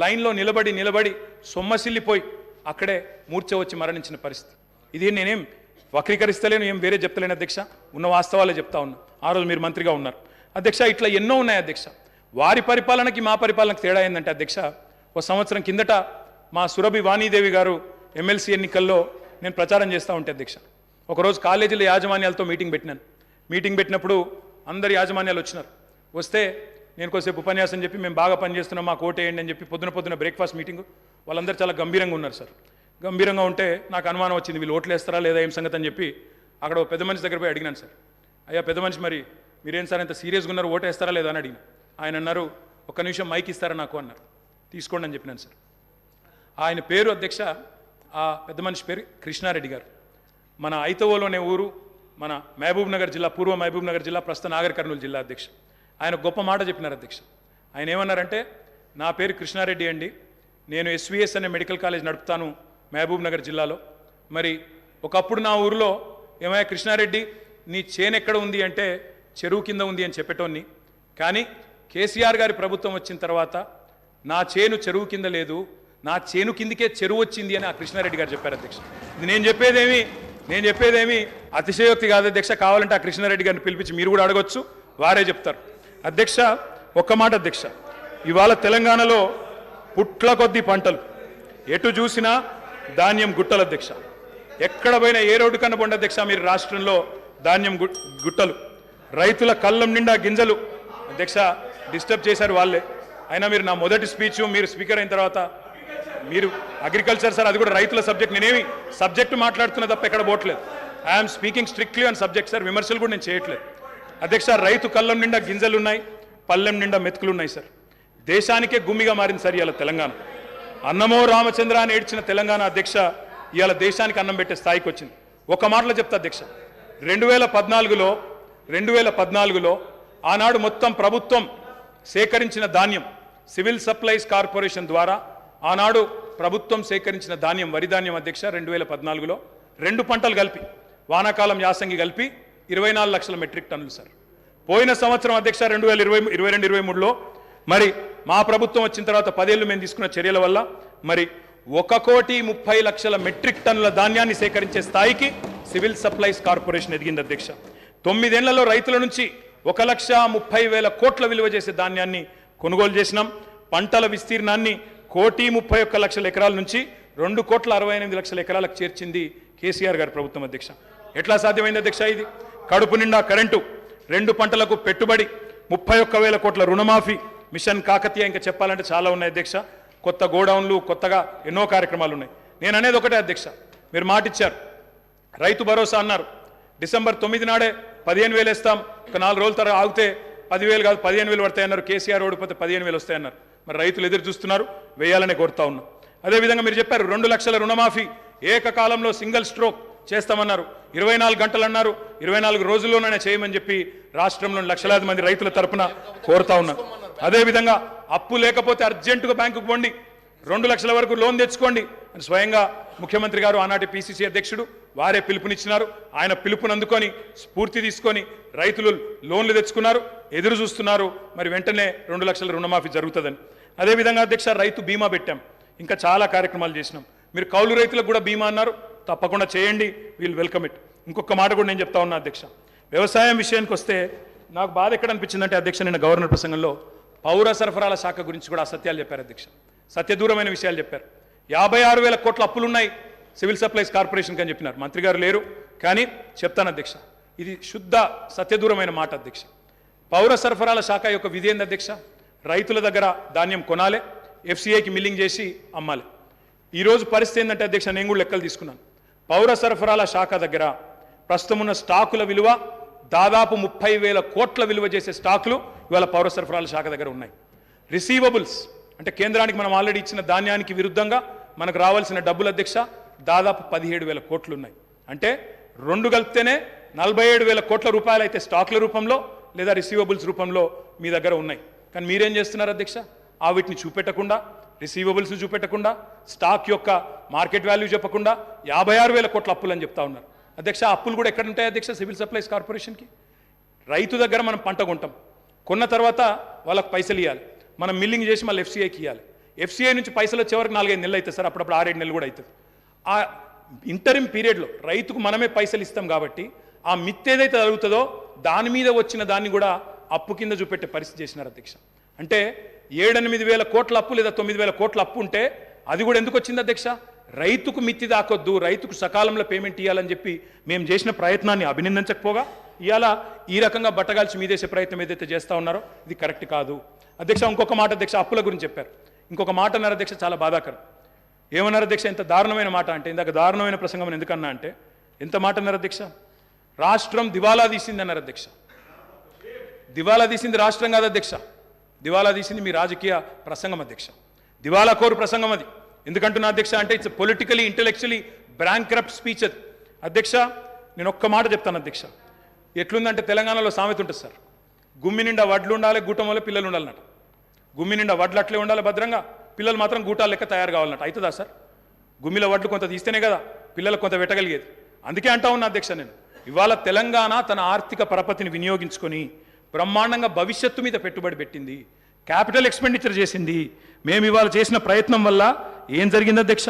లైన్లో నిలబడి సొమ్మసిల్లిపోయి అక్కడే మూర్ఛ వచ్చి మరణించిన పరిస్థితి. ఇది నేనేం వక్రీకరిస్తలేను, ఏం వేరే చెప్తలేను అధ్యక్ష, ఉన్న వాస్తవాలే చెప్తా ఉన్నా. ఆ రోజు మీరు మంత్రిగా ఉన్నారు అధ్యక్ష. ఇట్లా ఎన్నో ఉన్నాయి అధ్యక్ష. వారి పరిపాలనకి మా పరిపాలనకి తేడా ఏంటంటే అధ్యక్ష, ఒక సంవత్సరం కిందట మా సురభి వాణీదేవి గారు ఎమ్మెల్సీ ఎన్నికల్లో నేను ప్రచారం చేస్తూ ఉంటే అధ్యక్ష, ఒకరోజు కాలేజీల యాజమాన్యాలతో మీటింగ్ పెట్టినప్పుడు అందరు యాజమాన్యాలు వచ్చినారు. వస్తే నేను కొద్దిసేపు ఉపన్యాసం చెప్పి మేము బాగా పనిచేస్తున్నాం, మాకు ఓటేయండి అని చెప్పి పొద్దున బ్రేక్ఫాస్ట్ మీటింగ్, వాళ్ళందరూ చాలా గంభీరంగా ఉన్నారు సార్. గంభీరంగా ఉంటే నాకు అనుమానం వచ్చింది, వీళ్ళు ఓట్లు వేస్తారా లేదా ఏం సంగతి అని చెప్పి అక్కడ ఒక పెద్ద మనిషి దగ్గర పోయి అడిగినాను సార్. అయ్యా పెద్ద మనిషి, మరి మీరేం సార్ ఇంత సీరియస్గా ఉన్నారు, ఓటు వేస్తారా లేదా అని అడిగిన. ఆయన అన్నారు, ఒక్క నిమిషం మైక్ ఇస్తారా నాకు అన్నారు. తీసుకోండి అని చెప్పినాను సార్. ఆయన పేరు అధ్యక్ష, ఆ పెద్ద మనిషి పేరు కృష్ణారెడ్డి గారు. మన ఐతవోలోనే ఊరు, మన మహబూబ్ నగర్ జిల్లా, పూర్వ మహబూబ్ నగర్ జిల్లా, ప్రస్తుత నాగర్ కర్నూలు జిల్లా అధ్యక్ష. ఆయన గొప్ప మాట చెప్పినారు అధ్యక్ష. ఆయన ఏమన్నారంటే, నా పేరు కృష్ణారెడ్డి అండి, నేను ఎస్విఎస్ అనే మెడికల్ కాలేజ్ నడుపుతాను మహబూబ్ నగర్ జిల్లాలో. మరి ఒకప్పుడు నా ఊరిలో ఏమయ్యా కృష్ణారెడ్డి, నీ చేను ఎక్కడ ఉంది అంటే చెరువు కింద ఉంది అని చెప్పేటోన్ని, కానీ కేసీఆర్ గారి ప్రభుత్వం వచ్చిన తర్వాత నా చేను చెరువు కింద లేదు, నా చేను కిందికే చెరువు వచ్చింది అని ఆ కృష్ణారెడ్డి గారు చెప్పారు అధ్యక్ష. ఇది నేను చెప్పేదేమి అతిశయోక్తి కాదు అధ్యక్ష. కావాలంటే ఆ కృష్ణారెడ్డి గారిని పిలిపించి మీరు కూడా అడగొచ్చు, వారే చెప్తారు అధ్యక్ష. ఒక్క మాట అధ్యక్ష, ఇవాళ తెలంగాణలో పుట్ల కొద్ది పంటలు, ఎటు చూసినా ధాన్యం గుట్టలు అధ్యక్ష. ఎక్కడ పోయినా ఏ రోడ్డు కన్నా పోండి అధ్యక్ష, మీరు రాష్ట్రంలో ధాన్యం గుట్టలు, రైతుల కళ్ళం నిండా గింజలు అధ్యక్ష. డిస్టర్బ్ చేశారు వాళ్ళే. అయినా మీరు నా మొదటి స్పీచ్, మీరు స్పీకర్ అయిన తర్వాత మీరు అగ్రికల్చర్ సార్, అది కూడా రైతుల సబ్జెక్ట్, నేనేమి సబ్జెక్టు మాట్లాడుతున్నా తప్ప ఎక్కడ పోవట్లేదు. I'm speaking strictly on subject sir, విమర్శలు కూడా నేను చేయట్లేదు అధ్యక్ష. రైతు కళ్ళం నిండా గింజలు ఉన్నాయి, పల్లెం నిండా మెతుకులు ఉన్నాయి సార్. దేశానికే గుమ్మిగా మారింది సార్ ఇవాళ తెలంగాణ. అన్నమో రామచంద్ర అని ఏడ్చిన తెలంగాణ అధ్యక్ష ఇవాళ దేశానికి అన్నం పెట్టే స్థాయికి వచ్చింది. ఒక మాటలో చెప్తా అధ్యక్ష, 2014లో ఆనాడు మొత్తం ప్రభుత్వం సేకరించిన ధాన్యం, సివిల్ సప్లైస్ కార్పొరేషన్ ద్వారా ఆనాడు ప్రభుత్వం సేకరించిన ధాన్యం, వరి ధాన్యం అధ్యక్ష 2014లో 2 పంటలు కలిపి, వానాకాలం యాసంగి కలిపి 24 లక్షల మెట్రిక్ టన్నులు సార్. పోయిన సంవత్సరం అధ్యక్ష 2022-23లో మరి మా ప్రభుత్వం వచ్చిన తర్వాత 10 ఏళ్ళు మేము తీసుకున్న చర్యల వల్ల మరి 1,30,00,000 మెట్రిక్ టన్నుల ధాన్యాన్ని సేకరించే స్థాయికి సివిల్ సప్లైస్ కార్పొరేషన్ ఎదిగింది అధ్యక్ష. 9 ఏళ్లలో రైతుల నుంచి 1,30,000 కోట్ల విలువ చేసే ధాన్యాన్ని కొనుగోలు చేసినాం. పంటల విస్తీర్ణాన్ని 1,31,00,000 ఎకరాల నుంచి 2,68,00,000 ఎకరాలకు చేర్చింది కేసీఆర్ గారి ప్రభుత్వం అధ్యక్ష. ఎట్లా సాధ్యమైంది అధ్యక్ష ఇది? కడుపు నిండా కరెంటు, 2 పంటలకు పెట్టుబడి, 31,000 కోట్ల రుణమాఫీ, మిషన్ కాకతీయ, ఇంకా చెప్పాలంటే చాలా ఉన్నాయి అధ్యక్ష. కొత్త గోడౌన్లు, కొత్తగా ఎన్నో కార్యక్రమాలు ఉన్నాయి. నేను అనేది ఒకటే అధ్యక్ష, మీరు మాట ఇచ్చారు, రైతు భరోసా అన్నారు, డిసెంబర్ 9 నాడే 15,000 వేస్తాం, ఒక 4 రోజుల తర్వాత ఆగితే 10,000 కాదు 15,000 పడతాయి అన్నారు. కేసీఆర్ ఓడిపోతే 15,000 వస్తాయన్నారు. మరి రైతులు ఎదురు చూస్తున్నారు, వేయాలనే కోరుతా ఉన్నాం. అదేవిధంగా మీరు చెప్పారు 2 లక్షల రుణమాఫీ ఏకకాలంలో సింగిల్ స్ట్రోక్ చేస్తామన్నారు. 24 గంటలు అన్నారు, 24 రోజుల్లోనే చేయమని చెప్పి రాష్ట్రంలోని లక్షలాది మంది రైతుల తరపున కోరుతా ఉన్నారు. అదేవిధంగా అప్పు లేకపోతే అర్జెంటుగా బ్యాంకుకు పోండి, 2 లక్షల వరకు లోన్ తెచ్చుకోండి అని స్వయంగా ముఖ్యమంత్రి గారు, ఆనాటి పిసిసి అధ్యక్షుడు వారే పిలుపునిచ్చినారు. ఆయన పిలుపుని అందుకొని స్ఫూర్తి తీసుకొని రైతులు లోన్లు తెచ్చుకున్నారు, ఎదురు చూస్తున్నారు. మరి వెంటనే 2 లక్షల రుణమాఫీ జరుగుతుందని. అదేవిధంగా అధ్యక్ష రైతు బీమా పెట్టాం, ఇంకా చాలా కార్యక్రమాలు చేసినాం. మీరు కౌలు రైతులకు కూడా బీమా అన్నారు, తప్పకుండా చేయండి, వీల్ వెల్కమ్ ఇట్. ఇంకొక మాట కూడా నేను చెప్తా ఉన్నా అధ్యక్ష, వ్యవసాయం విషయానికి వస్తే నాకు బాధ ఎక్కడ అనిపించిందంటే అధ్యక్ష, నిన్న గవర్నర్ ప్రసంగంలో పౌర సరఫరాల శాఖ గురించి కూడా అసత్యాలు చెప్పారు అధ్యక్ష, సత్యదూరమైన విషయాలు చెప్పారు. 56,000 కోట్ల అప్పులున్నాయి సివిల్ సప్లైస్ కార్పొరేషన్కి అని చెప్పినారు. మంత్రి గారు లేరు కానీ చెప్తాను అధ్యక్ష, ఇది శుద్ధ సత్యదూరమైన మాట అధ్యక్ష. పౌర సరఫరాల శాఖ యొక్క విధి ఏంది అధ్యక్ష? రైతుల దగ్గర ధాన్యం కొనాలి, ఎఫ్సిఐకి మిల్లింగ్ చేసి అమ్మాలి. ఈరోజు పరిస్థితి ఏంటంటే అధ్యక్ష, నేను కూడా లెక్కలు తీసుకున్నాను. పౌర సరఫరాల శాఖ దగ్గర ప్రస్తుతం ఉన్న స్టాకుల విలువ దాదాపు 30,000 కోట్ల విలువ చేసే స్టాకులు ఇవాళ పౌర సరఫరాల శాఖ దగ్గర ఉన్నాయి. రిసీవబుల్స్ అంటే కేంద్రానికి మనం ఆల్రెడీ ఇచ్చిన ధాన్యానికి విరుద్ధంగా మనకు రావాల్సిన డబ్బులు అధ్యక్ష దాదాపు 17,000 కోట్లు ఉన్నాయి. అంటే 2 కలిపితేనే 47,000 కోట్ల రూపాయలు అయితే స్టాకుల రూపంలో లేదా రిసీవబుల్స్ రూపంలో మీ దగ్గర ఉన్నాయి. కానీ మీరేం చేస్తున్నారు అధ్యక్ష? ఆ వీటిని చూపెట్టకుండా, రిసీవబుల్స్ చూపెట్టకుండా, స్టాక్ యొక్క మార్కెట్ వాల్యూ చెప్పకుండా 56,000 కోట్ల అప్పులు అని చెప్తా ఉన్నారు అధ్యక్ష. అప్పులు కూడా ఎక్కడ ఉంటాయి అధ్యక్ష? సివిల్ సప్లైస్ కార్పొరేషన్కి. రైతు దగ్గర మనం పంట కొంటాం, కొన్న తర్వాత వాళ్ళకి పైసలు ఇవ్వాలి, మనం మిల్లింగ్ చేసి మళ్ళీ ఎఫ్సీఐకి ఇవ్వాలి. ఎఫ్సీఐ నుంచి పైసలు వచ్చే వరకు 4-5 నెలలు అవుతుంది సార్, అప్పుడప్పుడు 6-7 నెలలు కూడా అవుతుంది. ఆ ఇంటరిమ్ పీరియడ్లో రైతుకు మనమే పైసలు ఇస్తాం కాబట్టి ఆ మిత్ ఏదైతే జరుగుతుందో దాని మీద వచ్చిన దాన్ని కూడా అప్పు కింద చూపెట్టే పరిస్థితి చేసినారు అధ్యక్ష. అంటే 7-8 వేల కోట్ల అప్పు లేదా 9,000 కోట్ల అప్పు ఉంటే అది కూడా ఎందుకు వచ్చింది అధ్యక్ష? రైతుకు మిత్తి దాకొద్దు, రైతుకు సకాలంలో పేమెంట్ ఇవ్వాలని చెప్పి మేము చేసిన ప్రయత్నాన్ని అభినందించకపోగా ఇవాళ ఈ రకంగా బట్టగాల్చి మీదేసే ప్రయత్నం ఏదైతే చేస్తూ ఉన్నారో ఇది కరెక్ట్ కాదు అధ్యక్ష. ఇంకొక మాట అధ్యక్ష, అప్పుల గురించి చెప్పారు. ఇంకొక మాట అన్నారు అధ్యక్ష, చాలా బాధాకరం. ఏమన్నారు అధ్యక్ష? ఎంత దారుణమైన మాట అంటే, ఇందాక దారుణమైన ప్రసంగం ఎందుకన్నా అంటే ఎంత మాట అన్నారు అధ్యక్ష? రాష్ట్రం దివాలా తీసింది అన్నారు అధ్యక్ష. దివాలా తీసింది రాష్ట్రం కాదు అధ్యక్ష, దివాలా తీసింది మీ రాజకీయ ప్రసంగం అధ్యక్ష. దివాలా కోరు ప్రసంగం అది. ఎందుకంటున్నా అధ్యక్ష అంటే ఇట్స్ పొలిటికలీ ఇంటెలెక్చువలీ బ్రాంక్రప్ట్ స్పీచ్ అది అధ్యక్ష. నేను ఒక్క మాట చెప్తాను అధ్యక్ష, ఎట్లుందంటే తెలంగాణలో సామెత ఉంటుంది సార్, గుమ్మి నిండా వడ్లు ఉండాలి, గూటం వల్ల పిల్లలు ఉండాలన్నట్టు. గుమ్మి నిండా వడ్లు అట్లే ఉండాలి భద్రంగా, పిల్లలు మాత్రం గూటాల లెక్క తయారు కావాలన్నట్టు. అవుతుందా సార్? గుమ్మిలో వడ్లు కొంత తీస్తేనే కదా పిల్లలకు కొంత పెట్టగలిగేది. అందుకే అంటా ఉన్నా అధ్యక్ష, నేను ఇవాళ తెలంగాణ తన ఆర్థిక పరపతిని వినియోగించుకొని బ్రహ్మాండంగా భవిష్యత్తు మీద పెట్టుబడి పెట్టింది, క్యాపిటల్ ఎక్స్పెండిచర్ చేసింది. మేము ఇవాళ చేసిన ప్రయత్నం వల్ల ఏం జరిగింది అధ్యక్ష?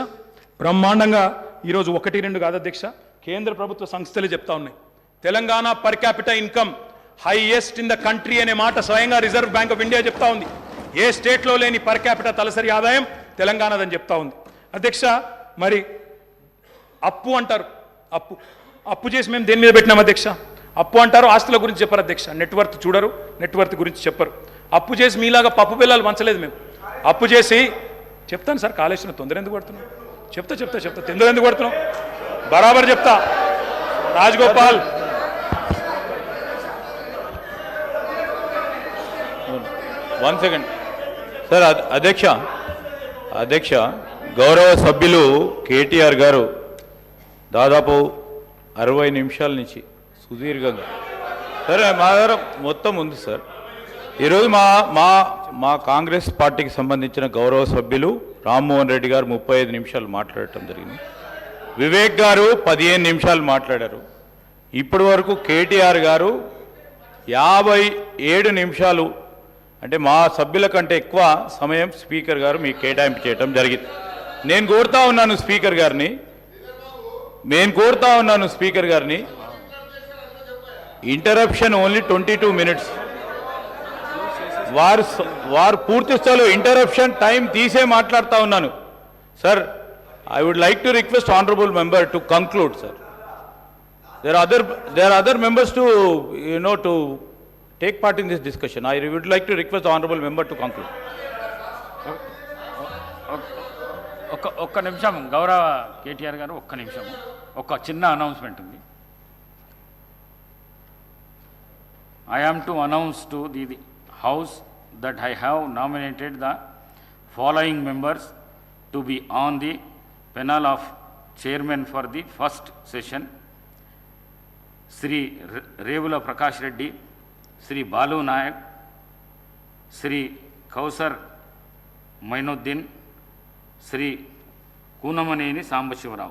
బ్రహ్మాండంగా ఈరోజు 1-2 కాదు అధ్యక్ష, కేంద్ర ప్రభుత్వ సంస్థలే చెప్తా ఉన్నాయి, Telangana per capital income highest in the country అనే మాట స్వయంగా రిజర్వ్ బ్యాంక్ ఆఫ్ ఇండియా చెప్తా ఉంది. ఏ స్టేట్లో లేని పర్ క్యాపిటల్ తలసరి ఆదాయం తెలంగాణదని చెప్తా ఉంది అధ్యక్ష. మరి అప్పు అంటారు, అప్పు చేసి మేము దేని మీద పెట్టినాం అధ్యక్ష? అప్పు అంటారు, ఆస్తుల గురించి చెప్పరు అధ్యక్ష, నెట్వర్త్ చూడరు, నెట్వర్త్ గురించి చెప్పరు. అప్పు చేసి మీలాగా పప్పు బిళ్ళలు వంచలేదు మేము. అప్పు చేసి చెప్తాను సార్, కాళేశ్వరం తొందర ఎందుకు పడుతున్నాం? చెప్తా తొందర ఎందుకు పడుతున్నాం? బరాబర్ చెప్తా. Rajagopal, one second sir. అధ్యక్ష గౌరవ సభ్యులు కేటీఆర్ గారు దాదాపు 60 నిమిషాల నుంచి సుదీర్ఘంగా సరే మా దగ్గర మొత్తం ఉంది సార్. ఈరోజు మా కాంగ్రెస్ పార్టీకి సంబంధించిన గౌరవ సభ్యులు రామ్మోహన్ రెడ్డి గారు 35 నిమిషాలు మాట్లాడటం జరిగింది, వివేక్ గారు 15 నిమిషాలు మాట్లాడారు. ఇప్పటి వరకు కేటీఆర్ గారు 57 నిమిషాలు, అంటే మా సభ్యుల కంటే ఎక్కువ సమయం స్పీకర్ గారు మీకు కేటాయింపు చేయడం జరిగింది. నేను కోరుతా ఉన్నాను స్పీకర్ గారిని ఇంటరప్షన్ ఓన్లీ 22 మినిట్స్. వారు పూర్తి స్థాయిలో ఇంటరప్షన్ టైం తీసే మాట్లాడుతూ ఉన్నాను sir. I would like to request honourable member to conclude sir. there are other members to, to take part in this discussion. I would like to request the honorable member to conclude. ఒక్క నిమిషం గౌరవ కేటీఆర్ గారు, ఒక్క నిమిషం, ఒక చిన్న announcement ఉంది. I am to announce to the House that I have nominated the following members to be on the panel of chairman for the first session: Sri Revula Prakash Reddy, Sri Balu Nayak, Sri Kausar Mainuddin, Sri Kunamaneni Sambashivarav.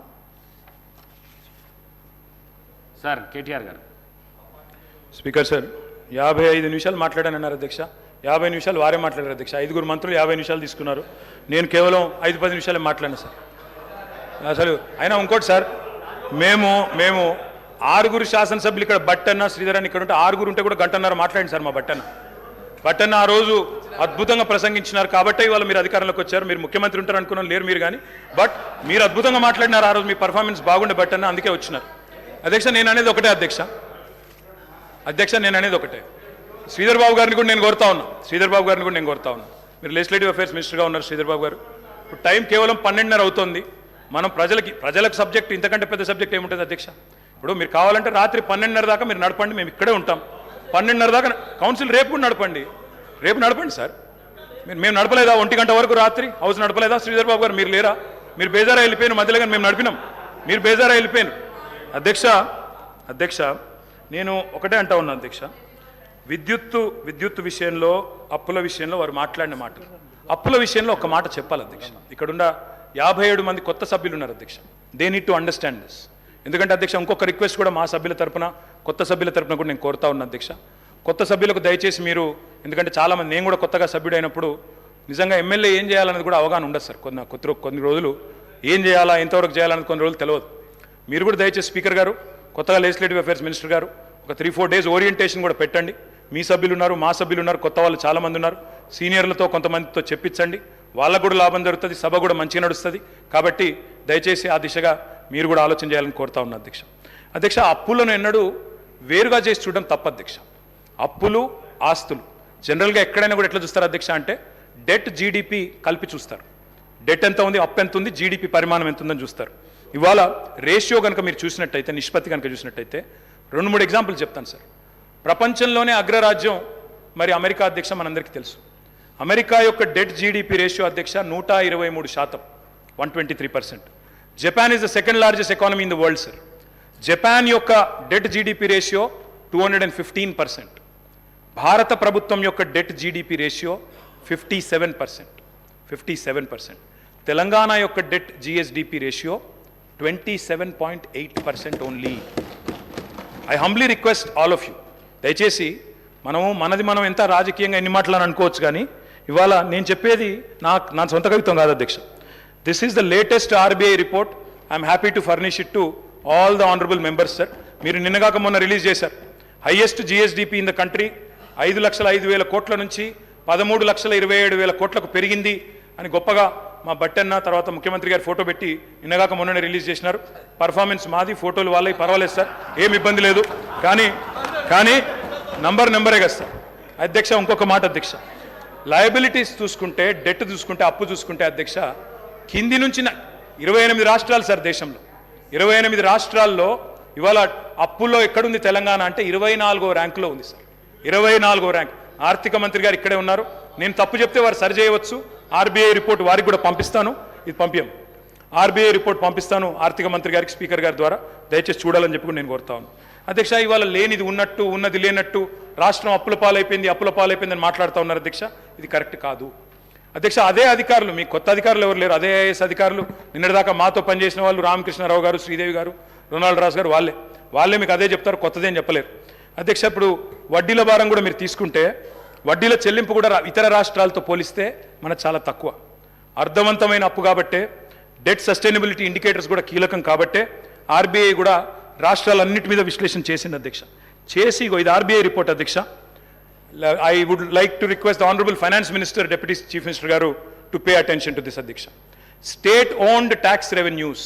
Sir, KTR garu. Speaker sir 55 నిమిషాలు మాట్లాడానన్నారు అధ్యక్ష. 50 నిమిషాలు వారే మాట్లాడారు అధ్యక్ష. 5 మంత్రులు 50 నిమిషాలు తీసుకున్నారు. నేను కేవలం 5-10 నిమిషాలే మాట్లాడాను సార్. అసలు అయినా ఇంకోటి సార్, మేము 6 శాసనసభ్యులు ఇక్కడ బట్టన్న శ్రీధరన్ ఇక్కడ ఉంటే 6 ఉంటే కూడా గంటన్నర మాట్లాడండి సార్. మా బట్టన్న ఆ రోజు అద్భుతంగా ప్రసంగించినారు కాబట్టి ఇవాళ మీరు అధికారంలోకి వచ్చారు. మీరు ముఖ్యమంత్రి ఉంటారు అనుకున్నాను, లేరు మీరు కానీ, బట్ మీరు అద్భుతంగా మాట్లాడినారు ఆ రోజు. మీ పర్ఫార్మెన్స్ బాగుండే బట్టన్న, అందుకే వచ్చినారు. అధ్యక్ష నేను అనేది ఒకటే అధ్యక్ష, నేను అనేది ఒకటే. శ్రీధర్ బాబు గారిని కూడా నేను కోరుతా ఉన్నా. మీరు లెజిస్లేటివ్ అఫైర్స్ మినిస్టర్గా ఉన్నారు శ్రీధర్ బాబు గారు. ఇప్పుడు టైం కేవలం 12:30 అవుతుంది. మనం ప్రజలకు సబ్జెక్ట్ ఇంతకంటే పెద్ద సబ్జెక్ట్ ఏముంటుంది అధ్యక్ష? ఇప్పుడు మీరు కావాలంటే రాత్రి 12:30 దాకా మీరు నడపండి, మేము ఇక్కడే ఉంటాం. 12:30 దాకా కౌన్సిల్ రేపు కూడా నడపండి సార్. మేము నడపలేదా 1 గంట వరకు రాత్రి హౌస్ నడపలేదా? శ్రీధర్ బాబు గారు మీరు లేరా? మీరు బేజారా వెళ్ళిపోయిన మధ్యలో, కానీ మేము నడిపినాం, మీరు బేజారా వెళ్ళిపోయాను. అధ్యక్ష నేను ఒకటే అంటా ఉన్నా అధ్యక్ష, విద్యుత్తు విషయంలో, అప్పుల విషయంలో వారు మాట్లాడిన మాటలు, అప్పుల విషయంలో ఒక మాట చెప్పాలి అధ్యక్ష. ఇక్కడున్న 57 మంది కొత్త సభ్యులు ఉన్నారు అధ్యక్ష. They need to understand this. ఎందుకంటే అధ్యక్ష ఇంకొక రిక్వెస్ట్ కూడా మా సభ్యుల తరపున, కొత్త సభ్యుల తరపున కూడా నేను కోరుతా ఉన్నా అధ్యక్ష. కొత్త సభ్యులకు దయచేసి మీరు, ఎందుకంటే చాలామంది, నేను కూడా కొత్తగా సభ్యుడు అయినప్పుడు నిజంగా ఎమ్మెల్యే ఏం చేయాలనేది కూడా అవగాహన ఉండదు సార్. కొన్ని రోజులు ఏం చేయాలా, ఎంతవరకు చేయాలనేది కొన్ని రోజులు తెలియదు. మీరు కూడా దయచేసి స్పీకర్ గారు, కొత్తగా లెజిస్లేటివ్ అఫైర్స్ మినిస్టర్ గారు, ఒక 3-4 డేస్ ఓరియంటేషన్ కూడా పెట్టండి. మీ సభ్యులు ఉన్నారు, మా సభ్యులు ఉన్నారు, కొత్త వాళ్ళు చాలామంది ఉన్నారు. సీనియర్లతో కొంతమందితో చెప్పించండి, వాళ్ళకు కూడా లాభం జరుగుతుంది, సభ కూడా మంచిగా నడుస్తుంది. కాబట్టి దయచేసి ఆ దిశగా మీరు కూడా ఆలోచన చేయాలని కోరుతా ఉన్నా అధ్యక్ష. అప్పులను ఎన్నడూ వేరుగా చేసి చూడడం తప్పు అధ్యక్ష. అప్పులు, ఆస్తులు జనరల్గా ఎక్కడైనా కూడా ఎట్లా చూస్తారు అధ్యక్ష అంటే డెట్ జీడిపి కలిపి చూస్తారు. డెట్ ఎంత ఉంది, అప్పు ఎంత ఉంది, జీడిపి పరిమాణం ఎంత ఉందని చూస్తారు. ఇవాళ రేషియో కనుక మీరు చూసినట్టయితే, నిష్పత్తి కనుక చూసినట్టయితే 2-3 ఎగ్జాంపుల్ చెప్తాను సార్. ప్రపంచంలోనే అగ్రరాజ్యం మరి అమెరికా అధ్యక్ష, మనందరికీ తెలుసు. అమెరికా యొక్క డెట్ జీడిపి రేషియో అధ్యక్ష 123%, 123%. Japan is the second largest economy in the world sir. Japan యొక్క డెట్ జీడిపి రేషియో 215%. భారత ప్రభుత్వం యొక్క డెట్ జీడిపి రేషియో 57%. తెలంగాణ యొక్క debt GSDP ratio 27.8% only. I humbly request all of you, దయచేసి మనం ఎంత రాజకీయంగా ఎన్ని మాటలని అనుకోవచ్చు, కానీ ఇవాళ నేను చెప్పేది నా సొంత కవిత్వం కాదు అధ్యక్ష. This is the latest RBI report. I'm happy to furnish it to all the honourable members sir. మీరు నిన్నగాక మొన్న రిలీజ్ చేశారు. Highest GSDP in the country 5,05,000 కోట్ల నుంచి 13,27,000 కోట్లకు పెరిగింది అని గొప్పగా మా బట్టన్న తర్వాత ముఖ్యమంత్రి గారు ఫోటో పెట్టి నిన్నగాక మొన్ననే రిలీజ్ చేసినారు. పర్ఫార్మెన్స్ మాది, ఫోటోలు వాళ్ళవి, పర్వాలేదు సార్, ఏం ఇబ్బంది లేదు. కానీ నంబరే కదా సార్ అధ్యక్ష. ఇంకొక మాట అధ్యక్ష, లయబిలిటీస్ చూసుకుంటే, డెట్ చూసుకుంటే, అప్పు చూసుకుంటే అధ్యక్ష, కింది నుంచి 28 రాష్ట్రాలు సార్ దేశంలో. 28 రాష్ట్రాల్లో ఇవాళ అప్పుల్లో ఎక్కడుంది తెలంగాణ అంటే 24వ ర్యాంకులో ఉంది సార్. 24వ ర్యాంక్. ఆర్థిక మంత్రి గారు ఇక్కడే ఉన్నారు. నేను తప్పు చెప్తే వారు సరి చేయవచ్చు. ఆర్బీఐ రిపోర్ట్ వారికి కూడా పంపిస్తాను. ఇది పంపించాం, ఆర్బీఐ రిపోర్ట్ పంపిస్తాను ఆర్థిక మంత్రి గారికి, స్పీకర్ గారి ద్వారా. దయచేసి చూడాలని చెప్పి నేను కోరుతాను అధ్యక్ష. ఇవాళ లేనిది ఉన్నట్టు, ఉన్నది లేనట్టు, రాష్ట్రం అప్పుల పాలైపోయింది అని మాట్లాడుతూ ఉన్నారు అధ్యక్ష. ఇది కరెక్ట్ కాదు అధ్యక్ష. అదే అధికారులు, మీ కొత్త అధికారులు ఎవరు లేరు, అదే ఐఏఎస్ అధికారులు నిన్నటిదాకా మాతో పనిచేసిన వాళ్ళు, రామకృష్ణారావు గారు, శ్రీదేవి గారు, రొనాల్డ్ రాజు గారు, వాళ్ళే మీకు అదే చెప్తారు, కొత్తదేం చెప్పలేరు అధ్యక్ష. ఇప్పుడు వడ్డీల భారం కూడా మీరు తీసుకుంటే, వడ్డీల చెల్లింపు కూడా ఇతర రాష్ట్రాలతో పోలిస్తే మనకు చాలా తక్కువ. అర్థవంతమైన అప్పు కాబట్టే, డెట్ సస్టైనబిలిటీ ఇండికేటర్స్ కూడా కీలకం కాబట్టే ఆర్బీఐ కూడా రాష్ట్రాలన్నిటి మీద విశ్లేషణ చేసింది అధ్యక్ష. చేసి ఇది ఆర్బీఐ రిపోర్ట్ అధ్యక్ష. I would like to request the Honorable Finance Minister, Deputy Chief Minister Garu to pay attention to this Adhiksha. State-owned tax revenues.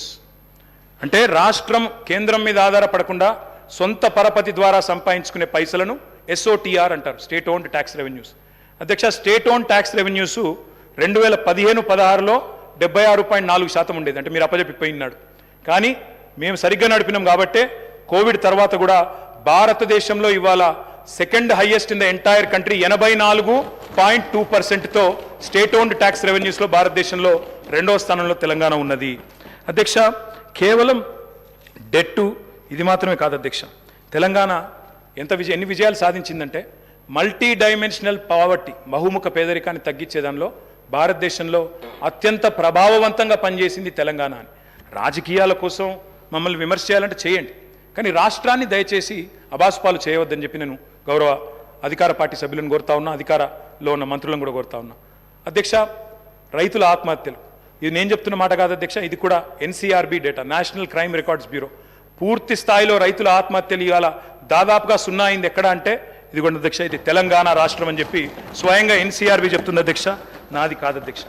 అంటే రాష్ట్రం కేంద్రం మీద ఆధారపడకుండా సొంత పరపతి ద్వారా సంపాదించుకునే పైసలను SOTR అంటారు, స్టేట్ ఓన్డ్ ట్యాక్స్ రెవెన్యూస్. అధ్యక్ష, స్టేట్ ఓన్ ట్యాక్స్ రెవెన్యూస్ 2015-16లో 76.4% ఉండేది, అంటే మీరు అప్పచెప్పిపోయినాడు. కానీ మేము సరిగ్గా నడిపినాం కాబట్టే కోవిడ్ తర్వాత కూడా భారతదేశంలో ఇవాళ second highest in the entire country 84.2%తో స్టేట్ ఓన్డ్ ట్యాక్స్ రెవెన్యూస్లో భారతదేశంలో 2వ స్థానంలో తెలంగాణ ఉన్నది. అధ్యక్ష, కేవలం డెట్టు ఇది మాత్రమే కాదు అధ్యక్ష, తెలంగాణ ఎన్ని విజయాలు సాధించిందంటే మల్టీ డైమెన్షనల్ పావర్టీ, బహుముఖ పేదరికాన్ని తగ్గించే దానిలో భారతదేశంలో అత్యంత ప్రభావవంతంగా పనిచేసింది తెలంగాణ అని. రాజకీయాల కోసం మమ్మల్ని విమర్శ చేయాలంటే చేయండి, కానీ రాష్ట్రాన్ని దయచేసి అబాస్పాలు చేయవద్దని చెప్పి నేను గౌరవ అధికార పార్టీ సభ్యులను కోరుతా ఉన్నా, అధికారంలో ఉన్న మంత్రులను కూడా కోరుతా ఉన్నా. అధ్యక్ష, రైతుల ఆత్మహత్యలు ఇది నేను చెప్తున్న మాట కాదు అధ్యక్ష, ఇది కూడా NCRB data, national crime records bureau. పూర్తి స్థాయిలో రైతుల ఆత్మహత్యలు ఇవాళ దాదాపుగా 0 అయింది. ఎక్కడ అంటే ఇది కూడా అధ్యక్ష, ఇది తెలంగాణ రాష్ట్రం అని చెప్పి స్వయంగా NCRB చెప్తుంది అధ్యక్ష, నాది కాదు అధ్యక్ష.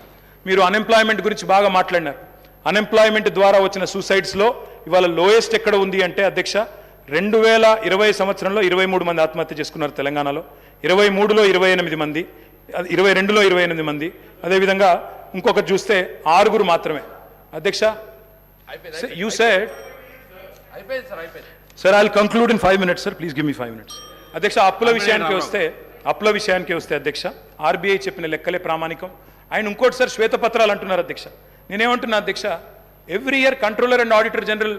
మీరు అన్ఎంప్లాయ్మెంట్ గురించి బాగా మాట్లాడినారు. అన్ఎంప్లాయ్మెంట్ ద్వారా వచ్చిన సూసైడ్స్లో ఇవాళ లోయెస్ట్ ఎక్కడ ఉంది అంటే అధ్యక్ష, 2020 సంవత్సరంలో 23 మంది ఆత్మహత్య చేసుకున్నారు తెలంగాణలో, 23లో 28 మంది, 22లో 28 మంది, అదేవిధంగా ఇంకొకటి చూస్తే 6 మాత్రమే. అధ్యక్ష, you said sir, I will conclude in 5 minutes sir, please give me 5 minutes. అధ్యక్ష, అప్పుల విషయానికి వస్తే అధ్యక్ష, RBI చెప్పిన లెక్కలే ప్రామాణికం. ఆయన ఇంకోటి సార్ శ్వేతపత్రాలు అంటున్నారు అధ్యక్ష. నేనేమంటున్నా అధ్యక్ష, every year controller and auditor general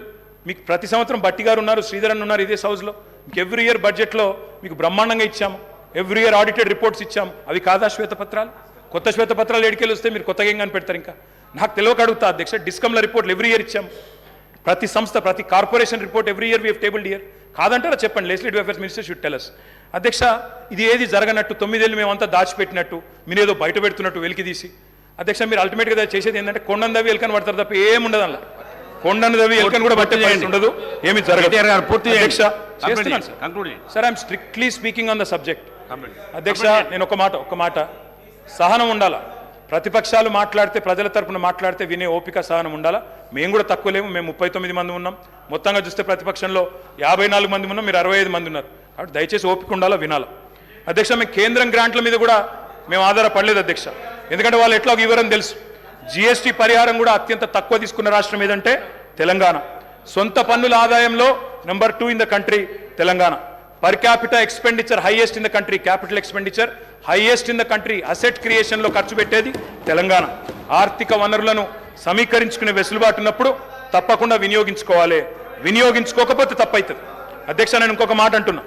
మీకు ప్రతి సంవత్సరం బట్టి గారు ఉన్నారు, శ్రీధరన్ ఉన్నారు ఇదే హౌస్లో, మీకు ఎవ్రీ ఇయర్ బడ్జెట్లో మీకు బ్రహ్మాండంగా ఇచ్చాము, ఎవ్రీ ఇయర్ ఆడిటెడ్ రిపోర్ట్స్ ఇచ్చాము. అవి కాదా శ్వేతపత్రాలు? కొత్త శ్వేతపత్రాలు ఎడికెళ్ళి వస్తే మీరు కొత్తగా ఏం కనిపెడతారు? ఇంకా నాకు తెలియక అడుగుతా అధ్యక్ష, డిస్కమ్ల రిపోర్ట్లు ఎవ్రీ ఇయర్ ఇచ్చాము, ప్రతి సంస్థ ప్రతి corporation report every year we have tabled year. కాదంటారా చెప్పండి, legislative affairs minister should tell us. అధ్యక్ష, ఇది ఏది జరగనట్టు 9 ఏళ్ళు మేమంతా దాచిపెట్టినట్టు మీరేదో బయట పెడుతున్నట్టు వెలికి తీసి అధ్యక్ష, మీరు అల్టిమేట్గా చేసేది ఏంటంటే కొండను దవ్వి ఎలుకని పడతారు తప్ప ఏముండదు అలా. కొండను దవ్వి ఎలుకని కూడా పట్టే ఉండదు, ఏమి జరగదు. అధ్యక్ష, చేస్తున్నాను sir, I'm strictly speaking on the subject. అధ్యక్ష, నేను ఒక మాట సహనం ఉండాలా. ప్రతిపక్షాలు మాట్లాడితే, ప్రజల తరపున మాట్లాడితే వినే ఓపిక సహనం ఉండాలా. మేము కూడా తక్కువ లేము, మేము 39 మంది ఉన్నాం, మొత్తంగా చూస్తే ప్రతిపక్షంలో 54 మంది ఉన్నాం, మీరు 65 మంది ఉన్నారు. కాబట్టి దయచేసి ఓపిక ఉండాలా, వినాలా. అధ్యక్ష, మేము కేంద్రం గ్రాంట్ల మీద కూడా మేము ఆధారపడలేదు అధ్యక్ష, ఎందుకంటే వాళ్ళు ఎట్లా వివరం తెలుసు. GST పరిహారం కూడా అత్యంత తక్కువ తీసుకున్న రాష్ట్రం ఏదంటే తెలంగాణ. సొంత పన్నుల ఆదాయంలో number 2 in the country Telangana. Per capital expenditure highest in the country, capital expenditure highest in the country. Asset క్రియేషన్లో ఖర్చు పెట్టేది తెలంగాణ. ఆర్థిక వనరులను సమీకరించుకునే వెసులుబాటు ఉన్నప్పుడు తప్పకుండా వినియోగించుకోవాలి, వినియోగించుకోకపోతే తప్పవుతుంది. అధ్యక్ష, నేను ఇంకొక మాట అంటున్నా,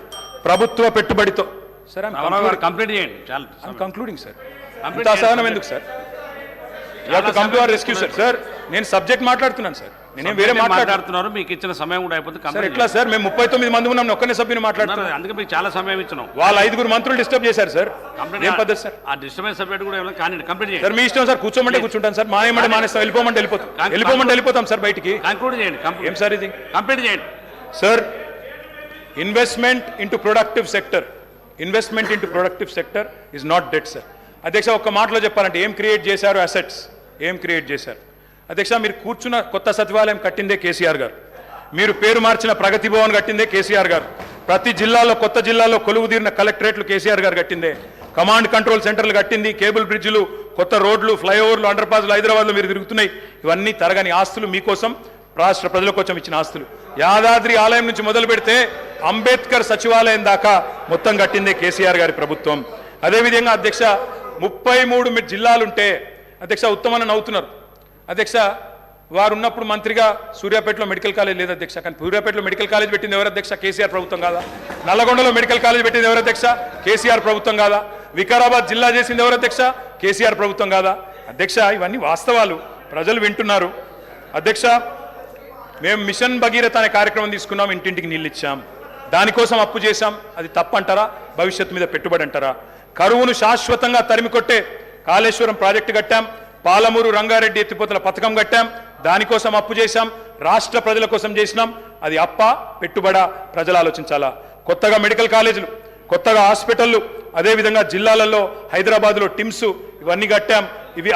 ప్రభుత్వ పెట్టుబడితో సార్ కంప్లీట్ చేయండి, కంక్లూడింగ్ సార్, అంత అసహనం ఎందుకు sir? Come to our rescue sir. Sir, నేను సబ్జెక్ట్ మాట్లాడుతున్నాను సార్, నేనేం వేరే మాట్లాడుతున్నారు. మీకు ఇచ్చిన సమయం కూడా అయిపోతుంది సార్. ఎట్లా సార్, మేము 39 మంది ఉన్నాం, ఒక్కనే సభ్యుని మాట్లాడుతున్నాను, అందుకే మీకు చాలా సమయం ఇచ్చినాం. వాళ్ళ 5 మంత్రులు డిస్టర్బ్ చేశారు సార్. ఏం పద్ధతి సార్? ఆ డిస్టర్బెన్స్ సబ్జెక్ట్ కూడా కానీ కంప్లీట్ చేయండి సార్. మీ ఇష్టం సార్, కూర్చోమంటే కూర్చుంటాను సార్, మానేమంటే మానేస్తాం, వెళ్ళిపోమంటే వెళ్ళిపోతాం సార్ బయటికి. కంక్లూడ్ చేయండి. ఏం సార్ ఇది? కంప్లీట్ చేయండి sir. Investment into productive sector is not debt sir. అధ్యక్ష, ఒక్క మాటలో చెప్పాలంటే ఏం క్రియేట్ చేశారు? అసెట్స్ ఏం క్రియేట్ చేశారు? అధ్యక్ష, మీరు కూర్చున్న కొత్త సచివాలయం కట్టిందే కేసీఆర్ గారు, మీరు పేరు మార్చిన ప్రగతి భవన్ కట్టిందే కేసీఆర్ గారు, ప్రతి జిల్లాలో కొత్త జిల్లాలో కొలువు తీరిన కలెక్టరేట్లు కేసీఆర్ గారు కట్టిందే, కమాండ్ కంట్రోల్ సెంటర్లు కట్టింది, కేబుల్ బ్రిడ్జ్లు, కొత్త రోడ్లు, ఫ్లైఓవర్లు, అండర్ పాస్లు హైదరాబాద్లో మీరు తిరుగుతున్నాయి. ఇవన్నీ తరగని ఆస్తులు, మీకోసం రాష్ట్ర ప్రజల కోసం ఇచ్చిన ఆస్తులు. యాదాద్రి ఆలయం నుంచి మొదలు పెడితే అంబేద్కర్ సచివాలయం దాకా మొత్తం కట్టిందే కేసీఆర్ గారి ప్రభుత్వం. అదేవిధంగా అధ్యక్ష, 33 జిల్లాలుంటే అధ్యక్ష, ఉత్తమని నవ్వుతున్నారు అధ్యక్ష. వారు ఉన్నప్పుడు మంత్రిగా సూర్యాపేటలో మెడికల్ కాలేజ్ లేదు అధ్యక్ష, కానీ సూర్యాపేటలో మెడికల్ కాలేజ్ పెట్టింది ఎవరు అధ్యక్ష? కేసీఆర్ ప్రభుత్వం కాదా? నల్లగొండలో మెడికల్ కాలేజ్ పెట్టింది ఎవరు అధ్యక్ష? కేసీఆర్ ప్రభుత్వం కాదా? వికారాబాద్ జిల్లా చేసింది ఎవరు అధ్యక్ష? కేసీఆర్ ప్రభుత్వం కాదా? అధ్యక్ష, ఇవన్నీ వాస్తవాలు, ప్రజలు వింటున్నారు. అధ్యక్ష, మేము మిషన్ భగీరథ అనే కార్యక్రమం తీసుకున్నాం, ఇంటింటికి నీళ్ళు ఇచ్చాం, దానికోసం అప్పు చేశాం. అది తప్పంటారా? భవిష్యత్తు మీద పెట్టుబడి అంటారా? కరువును శాశ్వతంగా తరిమికొట్టే కాళేశ్వరం ప్రాజెక్టు కట్టాం, పాలమూరు రంగారెడ్డి ఎత్తిపోతల పథకం కట్టాం, దానికోసం అప్పు చేశాం, రాష్ట్ర ప్రజల కోసం చేసినాం. అది అప్ప పెట్టుబడా? ప్రజలు ఆలోచించాలా. కొత్తగా మెడికల్ కాలేజీలు, కొత్తగా హాస్పిటళ్ళు, అదేవిధంగా జిల్లాలలో హైదరాబాద్లో టిమ్స్, ఇవన్నీ కట్టాం. ఇవి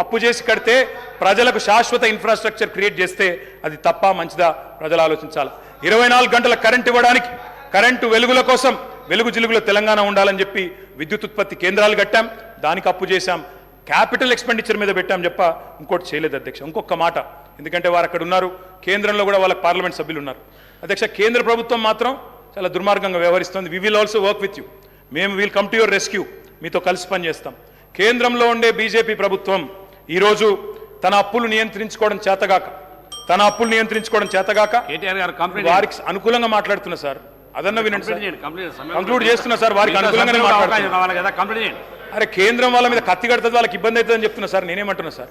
అప్పు చేసి కడితే ప్రజలకు శాశ్వత ఇన్ఫ్రాస్ట్రక్చర్ క్రియేట్ చేస్తే అది తప్ప మంచిదా ప్రజలు ఆలోచించాలి. 24 గంటల కరెంట్ ఇవ్వడానికి, కరెంటు వెలుగుల కోసం వెలుగు జిలుగులో తెలంగాణ ఉండాలని చెప్పి విద్యుత్ ఉత్పత్తి కేంద్రాలు కట్టాం, దానికి అప్పు చేశాం, క్యాపిటల్ ఎక్స్పెండిచర్ మీద పెట్టాం చెప్ప ఇంకోటి చేయలేదు అధ్యక్ష. ఇంకొక మాట, ఎందుకంటే వారు అక్కడ ఉన్నారు, కేంద్రంలో కూడా వాళ్ళ పార్లమెంట్ సభ్యులు ఉన్నారు అధ్యక్ష. కేంద్ర ప్రభుత్వం మాత్రం చాలా దుర్మార్గంగా వ్యవహరిస్తుంది. We will also work with you, మేము will come to your rescue, మీతో కలిసి పనిచేస్తాం. కేంద్రంలో ఉండే బీజేపీ ప్రభుత్వం ఈరోజు తన అప్పులు నియంత్రించుకోవడం చేతగాక కేటీఆర్ గారు కంప్లీట్ వారికి అనుకూలంగా మాట్లాడుతున్నా సార్, అదన్న వినండి సార్, కంక్లూడ్ చేస్తున్నా సార్, వారికి అనుకూలంగానే మాట్లాడుతున్నా. కంప్లీట్ చేయండి. అరే కేంద్రం వాళ్ళ మీద కత్తి కడుతుంది, వాళ్ళకి ఇబ్బంది అవుతుందని చెప్తున్నా సార్, నేనేమంటున్నా sir,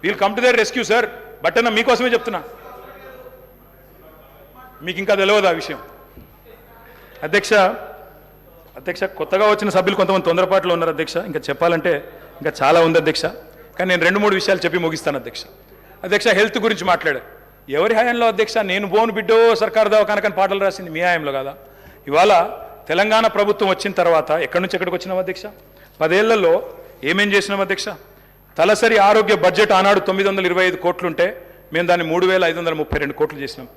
we'll come to their rescue sir. But అన్న మీకోసమే చెప్తున్నా, మీకు ఇంకా తెలియదు ఆ విషయం. అధ్యక్ష కొత్తగా వచ్చిన సభ్యులు కొంతమంది తొందరపాటులో ఉన్నారు అధ్యక్ష, ఇంకా చెప్పాలంటే ఇంకా చాలా ఉంది అధ్యక్ష, కానీ నేను 2-3 విషయాలు చెప్పి ముగిస్తాను అధ్యక్ష. హెల్త్ గురించి మాట్లాడారు, ఎవరి హయాంలో అధ్యక్ష? నేను బోను బిడ్డో సర్కారు దవాఖానకని పాటలు రాసింది మీ హయాంలో కదా. ఇవాళ తెలంగాణ ప్రభుత్వం వచ్చిన తర్వాత ఎక్కడి నుంచి ఎక్కడికి వచ్చినాం అధ్యక్ష? 10 ఏళ్లలో ఏమేం చేసినాం అధ్యక్ష? తలసరి ఆరోగ్య బడ్జెట్ ఆనాడు 925 కోట్లుంటే మేము దాన్ని 3,532 కోట్లు చేసినాం.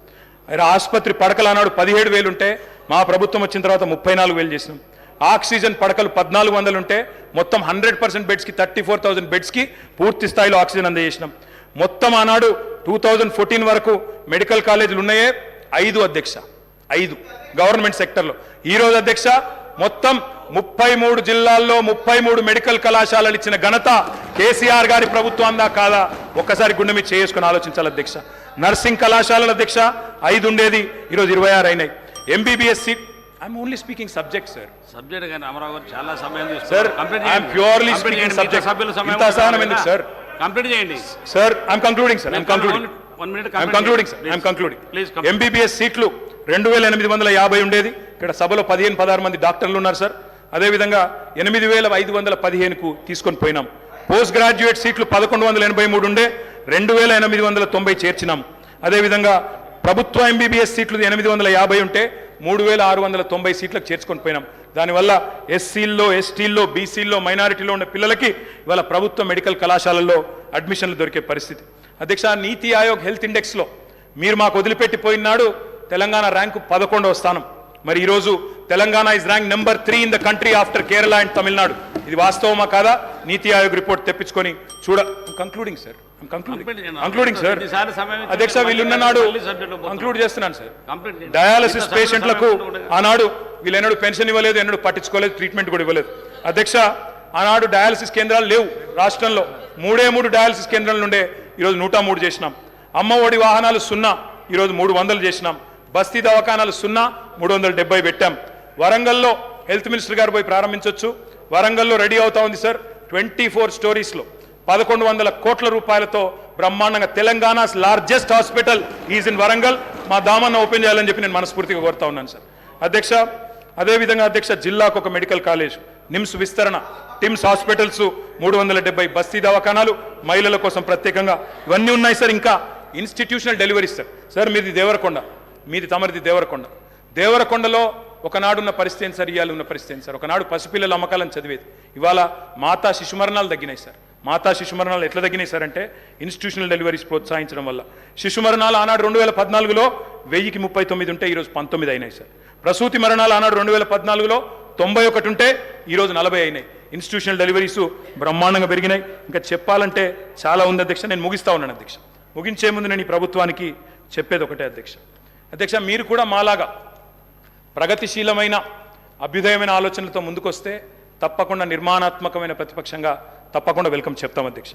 ఆసుపత్రి పడకలు ఆనాడు 17,000 ఉంటే మా ప్రభుత్వం వచ్చిన తర్వాత 34,000 చేసినాం. ఆక్సిజన్ పడకలు 1,400 ఉంటే మొత్తం 100% బెడ్స్కి 34,000 బెడ్స్కి పూర్తి స్థాయిలో ఆక్సిజన్ అందజేసినాం. మొత్తం ఆనాడు 2014 వరకు మెడికల్ కాలేజీలు ఉన్నాయే 5 అధ్యక్ష, 5 గవర్నమెంట్ సెక్టర్లో. ఈరోజు అధ్యక్ష మొత్తం 33 జిల్లాల్లో 33 మెడికల్ కళాశాలలు ఇచ్చిన ఘనత కేసీఆర్ గారి ప్రభుత్వందా కాదా? ఒక్కసారి గుండె మీద చేసుకుని ఆలోచించాలి అధ్యక్ష. నర్సింగ్ కళాశాలల అధ్యక్ష 5 ఉండేది, ఈరోజు 26 అయినాయి. MBBS seat, I'm only speaking subject sir, subject కానీ అమరావు గారు చాలా సమయం sir, I'm purely speaking subject. ఇంత అసహనం ఎందుకు సార్? కంప్లీట్ చేయండి sir. I'm concluding sir, I'm concluding. MBBS సీట్లు 2,850 ఉండేది, ఇక్కడ సభలో 15-16 మంది డాక్టర్లు ఉన్నారు సార్. అదేవిధంగా 8,515కు తీసుకొని పోయినాం. పోస్ట్ గ్రాడ్యుయేట్ సీట్లు 1,183 ఉండే 2,890 చేర్చినాం. అదేవిధంగా ప్రభుత్వ ఎంబీబీఎస్ సీట్లు 850 ఉంటే 3,690 సీట్లకు చేర్చుకొని పోయినాం. దానివల్ల ఎస్సీల్లో, ఎస్టీల్లో, బీసీల్లో, మైనారిటీలో ఉన్న పిల్లలకి ఇవాళ ప్రభుత్వ మెడికల్ కళాశాలల్లో అడ్మిషన్లు దొరికే పరిస్థితి. అధ్యక్ష, నీతి ఆయోగ్ హెల్త్ ఇండెక్స్లో మీరు మాకు వదిలిపెట్టిపోయినాడు తెలంగాణ ర్యాంకు 11వ స్థానం. మరి ఈరోజు Telangana is rank number 3 in the country after Kerala and Tamil Nadu. ఇది వాస్తవమా కాదా? నీతి ఆయోగ్ రిపోర్ట్ తెప్పించుకొని కంక్లూడింగ్ సార్, అధ్యక్ష వీళ్ళున్న నాడు కంక్లూడ్ చేస్తున్నాను సార్. డయాలసిస్ పేషెంట్లకు ఆనాడు వీళ్ళెన్నడూ పెన్షన్ ఇవ్వలేదు, ఎన్నడూ పట్టించుకోలేదు, ట్రీట్మెంట్ కూడా ఇవ్వలేదు అధ్యక్ష. ఆనాడు డయాలసిస్ కేంద్రాలు లేవు రాష్ట్రంలో, 3 డయాలసిస్ కేంద్రాల నుండే ఈరోజు 103 చేసినాం. అమ్మ ఒడి వాహనాలు 0, ఈరోజు 300 చేసినాం. బస్తీ దవాఖానాలు 0, 370 పెట్టాం. వరంగల్లో హెల్త్ మినిస్టర్ గారు పోయి ప్రారంభించవచ్చు, వరంగల్లో రెడీ అవుతా ఉంది సార్. 24 స్టోరీస్లో 1,100 కోట్ల రూపాయలతో బ్రహ్మాండంగా Telangana's largest hospital is in Warangal. మా దామన్న ఓపెన్ చేయాలని చెప్పి నేను మనస్ఫూర్తిగా కోరుతా ఉన్నాను సార్. అధ్యక్ష, అదేవిధంగా అధ్యక్ష జిల్లాకు ఒక మెడికల్ కాలేజ్, నిమ్స్ విస్తరణ, టిమ్స్ హాస్పిటల్స్ 370, బస్తీ దవాఖానాలు, మహిళల కోసం ప్రత్యేకంగా ఇవన్నీ ఉన్నాయి సార్. ఇంకా ఇన్స్టిట్యూషనల్ డెలివరీస్ సార్. మీది తమరిది దేవరకొండలో ఒకనాడున్న పరిస్థితి ఏంటి సార్, ఇవాళ ఉన్న పరిస్థితి ఏంటి సార్? ఒకనాడు పసిపిల్లల అమ్మకాలను చదివేది, ఇవాళ మాతా శిశు మరణాలు తగ్గినాయి సార్. మాతా శిశు మరణాలు ఎట్లా తగ్గినాయి సార్ అంటే ఇన్స్టిట్యూషనల్ డెలివరీస్ ప్రోత్సహించడం వల్ల. శిశు మరణాలు ఆనాడు 2014లో 1039 ఉంటే ఈరోజు 19 అయినాయి సార్. ప్రసూతి మరణాలు ఆనాడు 2014లో 91 ఉంటే ఈరోజు 40 అయినాయి. ఇన్స్టిట్యూషనల్ డెలివరీస్ బ్రహ్మాండంగా పెరిగినాయి. ఇంకా చెప్పాలంటే చాలా ఉంది అధ్యక్ష. నేను ముగిస్తా ఉన్నాను అధ్యక్ష. ముగించే ముందు నేను ఈ ప్రభుత్వానికి చెప్పేది ఒకటే అధ్యక్ష. మీరు కూడా మాలాగా ప్రగతిశీలమైన అభ్యుదయమైన ఆలోచనలతో ముందుకొస్తే తప్పకుండా నిర్మాణాత్మకమైన ప్రతిపక్షంగా తప్పకుండా వెల్కమ్ చెప్తాం అధ్యక్ష.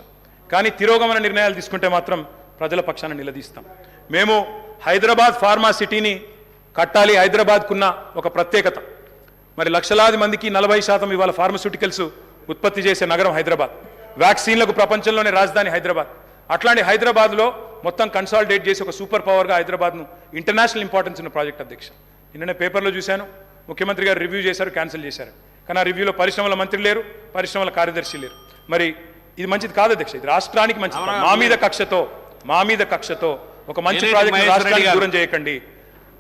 కానీ తిరోగమన నిర్ణయాలు తీసుకుంటే మాత్రం ప్రజల పక్షాన నిలదీస్తాం. మేము హైదరాబాద్ ఫార్మా సిటీని కట్టాలి, హైదరాబాద్కున్న ఒక ప్రత్యేకత. మరి లక్షలాది మందికి 40% ఇవాళ ఫార్మస్యూటికల్స్ ఉత్పత్తి చేసే నగరం హైదరాబాద్. వ్యాక్సిన్లకు ప్రపంచంలోనే రాజధాని హైదరాబాద్. అట్లాంటి హైదరాబాద్లో మొత్తం కన్సాలిడేట్ చేసి ఒక సూపర్ పవర్గా హైదరాబాద్ను ఇంటర్నేషనల్ ఇంపార్టెన్స్ ఉన్న ప్రాజెక్ట్ అధ్యక్ష. నిన్ననే పేపర్లో చూశాను, ముఖ్యమంత్రి గారు రివ్యూ చేశారు, క్యాన్సిల్ చేశారు. కానీ ఆ రివ్యూలో పరిశ్రమల మంత్రి లేరు, పరిశ్రమల కార్యదర్శి లేరు. మరి ఇది మంచిది కాదు అధ్యక్ష, ఇది రాష్ట్రానికి మంచిది. మా మీద కక్షతో ఒక మంచి ప్రాజెక్ట్ రాష్ట్రానికి దూరం చేయకండి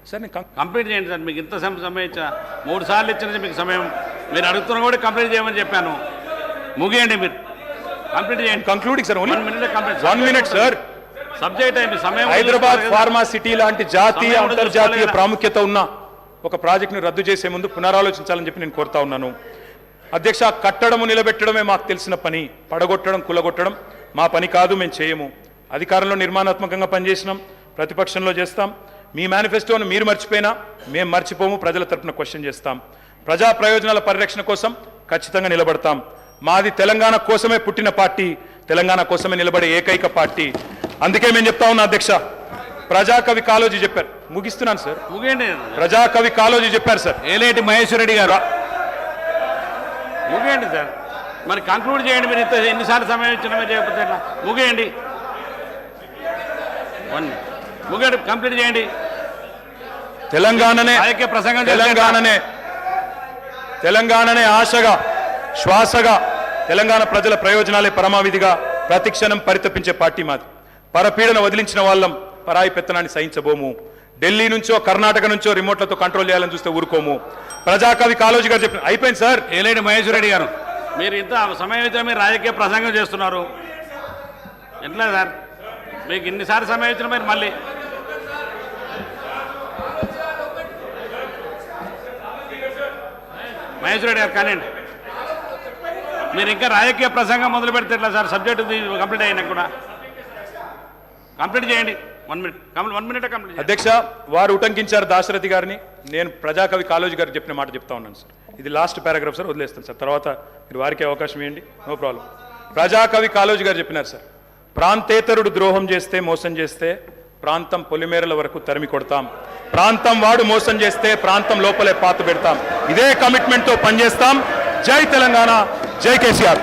సార్. నేను కంప్లీట్ చేయండి సార్. మీకు ఇంత సమయం ఇచ్చా, 3 సార్లు ఇచ్చిన మీకు సమయం. మీరు అడుగుతున్నా కూడా కంప్లీట్ చేయమని చెప్పాను. ముగియండి మీరు. కంప్లీట్ చేయండి. Concluding sir, 1 minute complete. 1 minute sir. Subject అయింది, సమయం హైదరాబాద్ చూసుకోవాలి కదా. ఫార్మా సిటీ లాంటి జాతీయ సమయం కూడా అంతర్జాతీయ చూసుకోవాలి కదా. ప్రాముఖ్యత ఉన్న ఒక ప్రాజెక్టును రద్దు చేసే ముందు పునరాలోచించాలని చెప్పి నేను కోరుతా ఉన్నాను. అధ్యక్ష, కట్టడము నిలబెట్టడమే మాకు తెలిసిన పని, పడగొట్టడం కులగొట్టడం మా పని కాదు, మేము చేయము. అధికారంలో నిర్మాణాత్మకంగా పనిచేసినాం, ప్రతిపక్షంలో చేస్తాం. మీ మేనిఫెస్టోను మీరు మర్చిపోయినా మేము మర్చిపోము, ప్రజల తరపున క్వశ్చన్ చేస్తాం. ప్రజా ప్రయోజనాల పరిరక్షణ కోసం ఖచ్చితంగా నిలబడతాం. మాది తెలంగాణ కోసమే పుట్టిన పార్టీ, తెలంగాణ కోసమే నిలబడే ఏకైక పార్టీ. అందుకే మేము చెప్తా ఉన్నా అధ్యక్ష, ప్రజాకవి కాళోజీ చెప్పారు, ముగిస్తున్నాను సార్, ముగియండి. ప్రజాకవి కాళోజీ చెప్పారు సార్, ఏలేటి మహేశ్వర రెడ్డి గారు ముగియండి సార్. మరి కంక్లూడ్ చేయండి. మీరు ఎన్నిసార్లు సమయం ఇచ్చినా మీరు చేయకపోతే ఎట్లా? ముగియండి. ముగియండి, కంప్లీట్ చేయండి. తెలంగాణనే ఐక్య ప్రసంగం చేస్తే తెలంగాణనే ఆశగా శ్వాసగా తెలంగాణ ప్రజల ప్రయోజనాలే పరమావిధిగా ప్రతిక్షణం పరితపించే పార్టీ మాది. పరపీడన వదిలించిన వాళ్ళం, పరాయి పెత్తనాన్ని సహించబోము. ఢిల్లీ నుంచో కర్ణాటక నుంచో రిమోట్లతో కంట్రోల్ చేయాలని చూస్తే ఊరుకోము. ప్రజాకవి కాళోజీ గారు చెప్పిన అయిపోయింది సార్. ఏలేటి మహేశ్వర రెడ్డి గారు, మీరు ఇంత సమయం అయితే మీరు రాజకీయ ప్రసంగం చేస్తున్నారు ఎట్లా సార్? మీకు ఇన్నిసార్లు సమయం ఇచ్చిన మీరు మళ్ళీ మహేశ్వర రెడ్డి గారు కానివ్వండి. మీరు ఇంకా రాజకీయ ప్రసంగం మొదలు పెడితే ఎట్లా సార్? సబ్జెక్టు కంప్లీట్ అయినా కూడా కంప్లీట్ చేయండి. 1 minute, 1 minute కంప్లీట్. అధ్యక్ష, వారు ఉటంకించారు దాశరథి గారిని. నేను ప్రజాకవి కాళోజీ గారికి చెప్పిన మాట చెప్తా ఉన్నాను సార్. ఇది లాస్ట్ పారాగ్రాఫ్ సార్, వదిలేస్తాను సార్, తర్వాత మీరు వారికి అవకాశం ఇవ్వండి, నో ప్రాబ్లం. ప్రజాకవి కాళోజీ గారు చెప్పినారు సార్, ప్రాంతేతరుడు ద్రోహం చేస్తే, మోసం చేస్తే ప్రాంతం పొలిమేరల వరకు తరిమి కొడతాం. ప్రాంతం వాడు మోసం చేస్తే ప్రాంతం లోపలే పాత పెడతాం. ఇదే కమిట్మెంట్తో పనిచేస్తాం. జై తెలంగాణ, జై కేసీఆర్.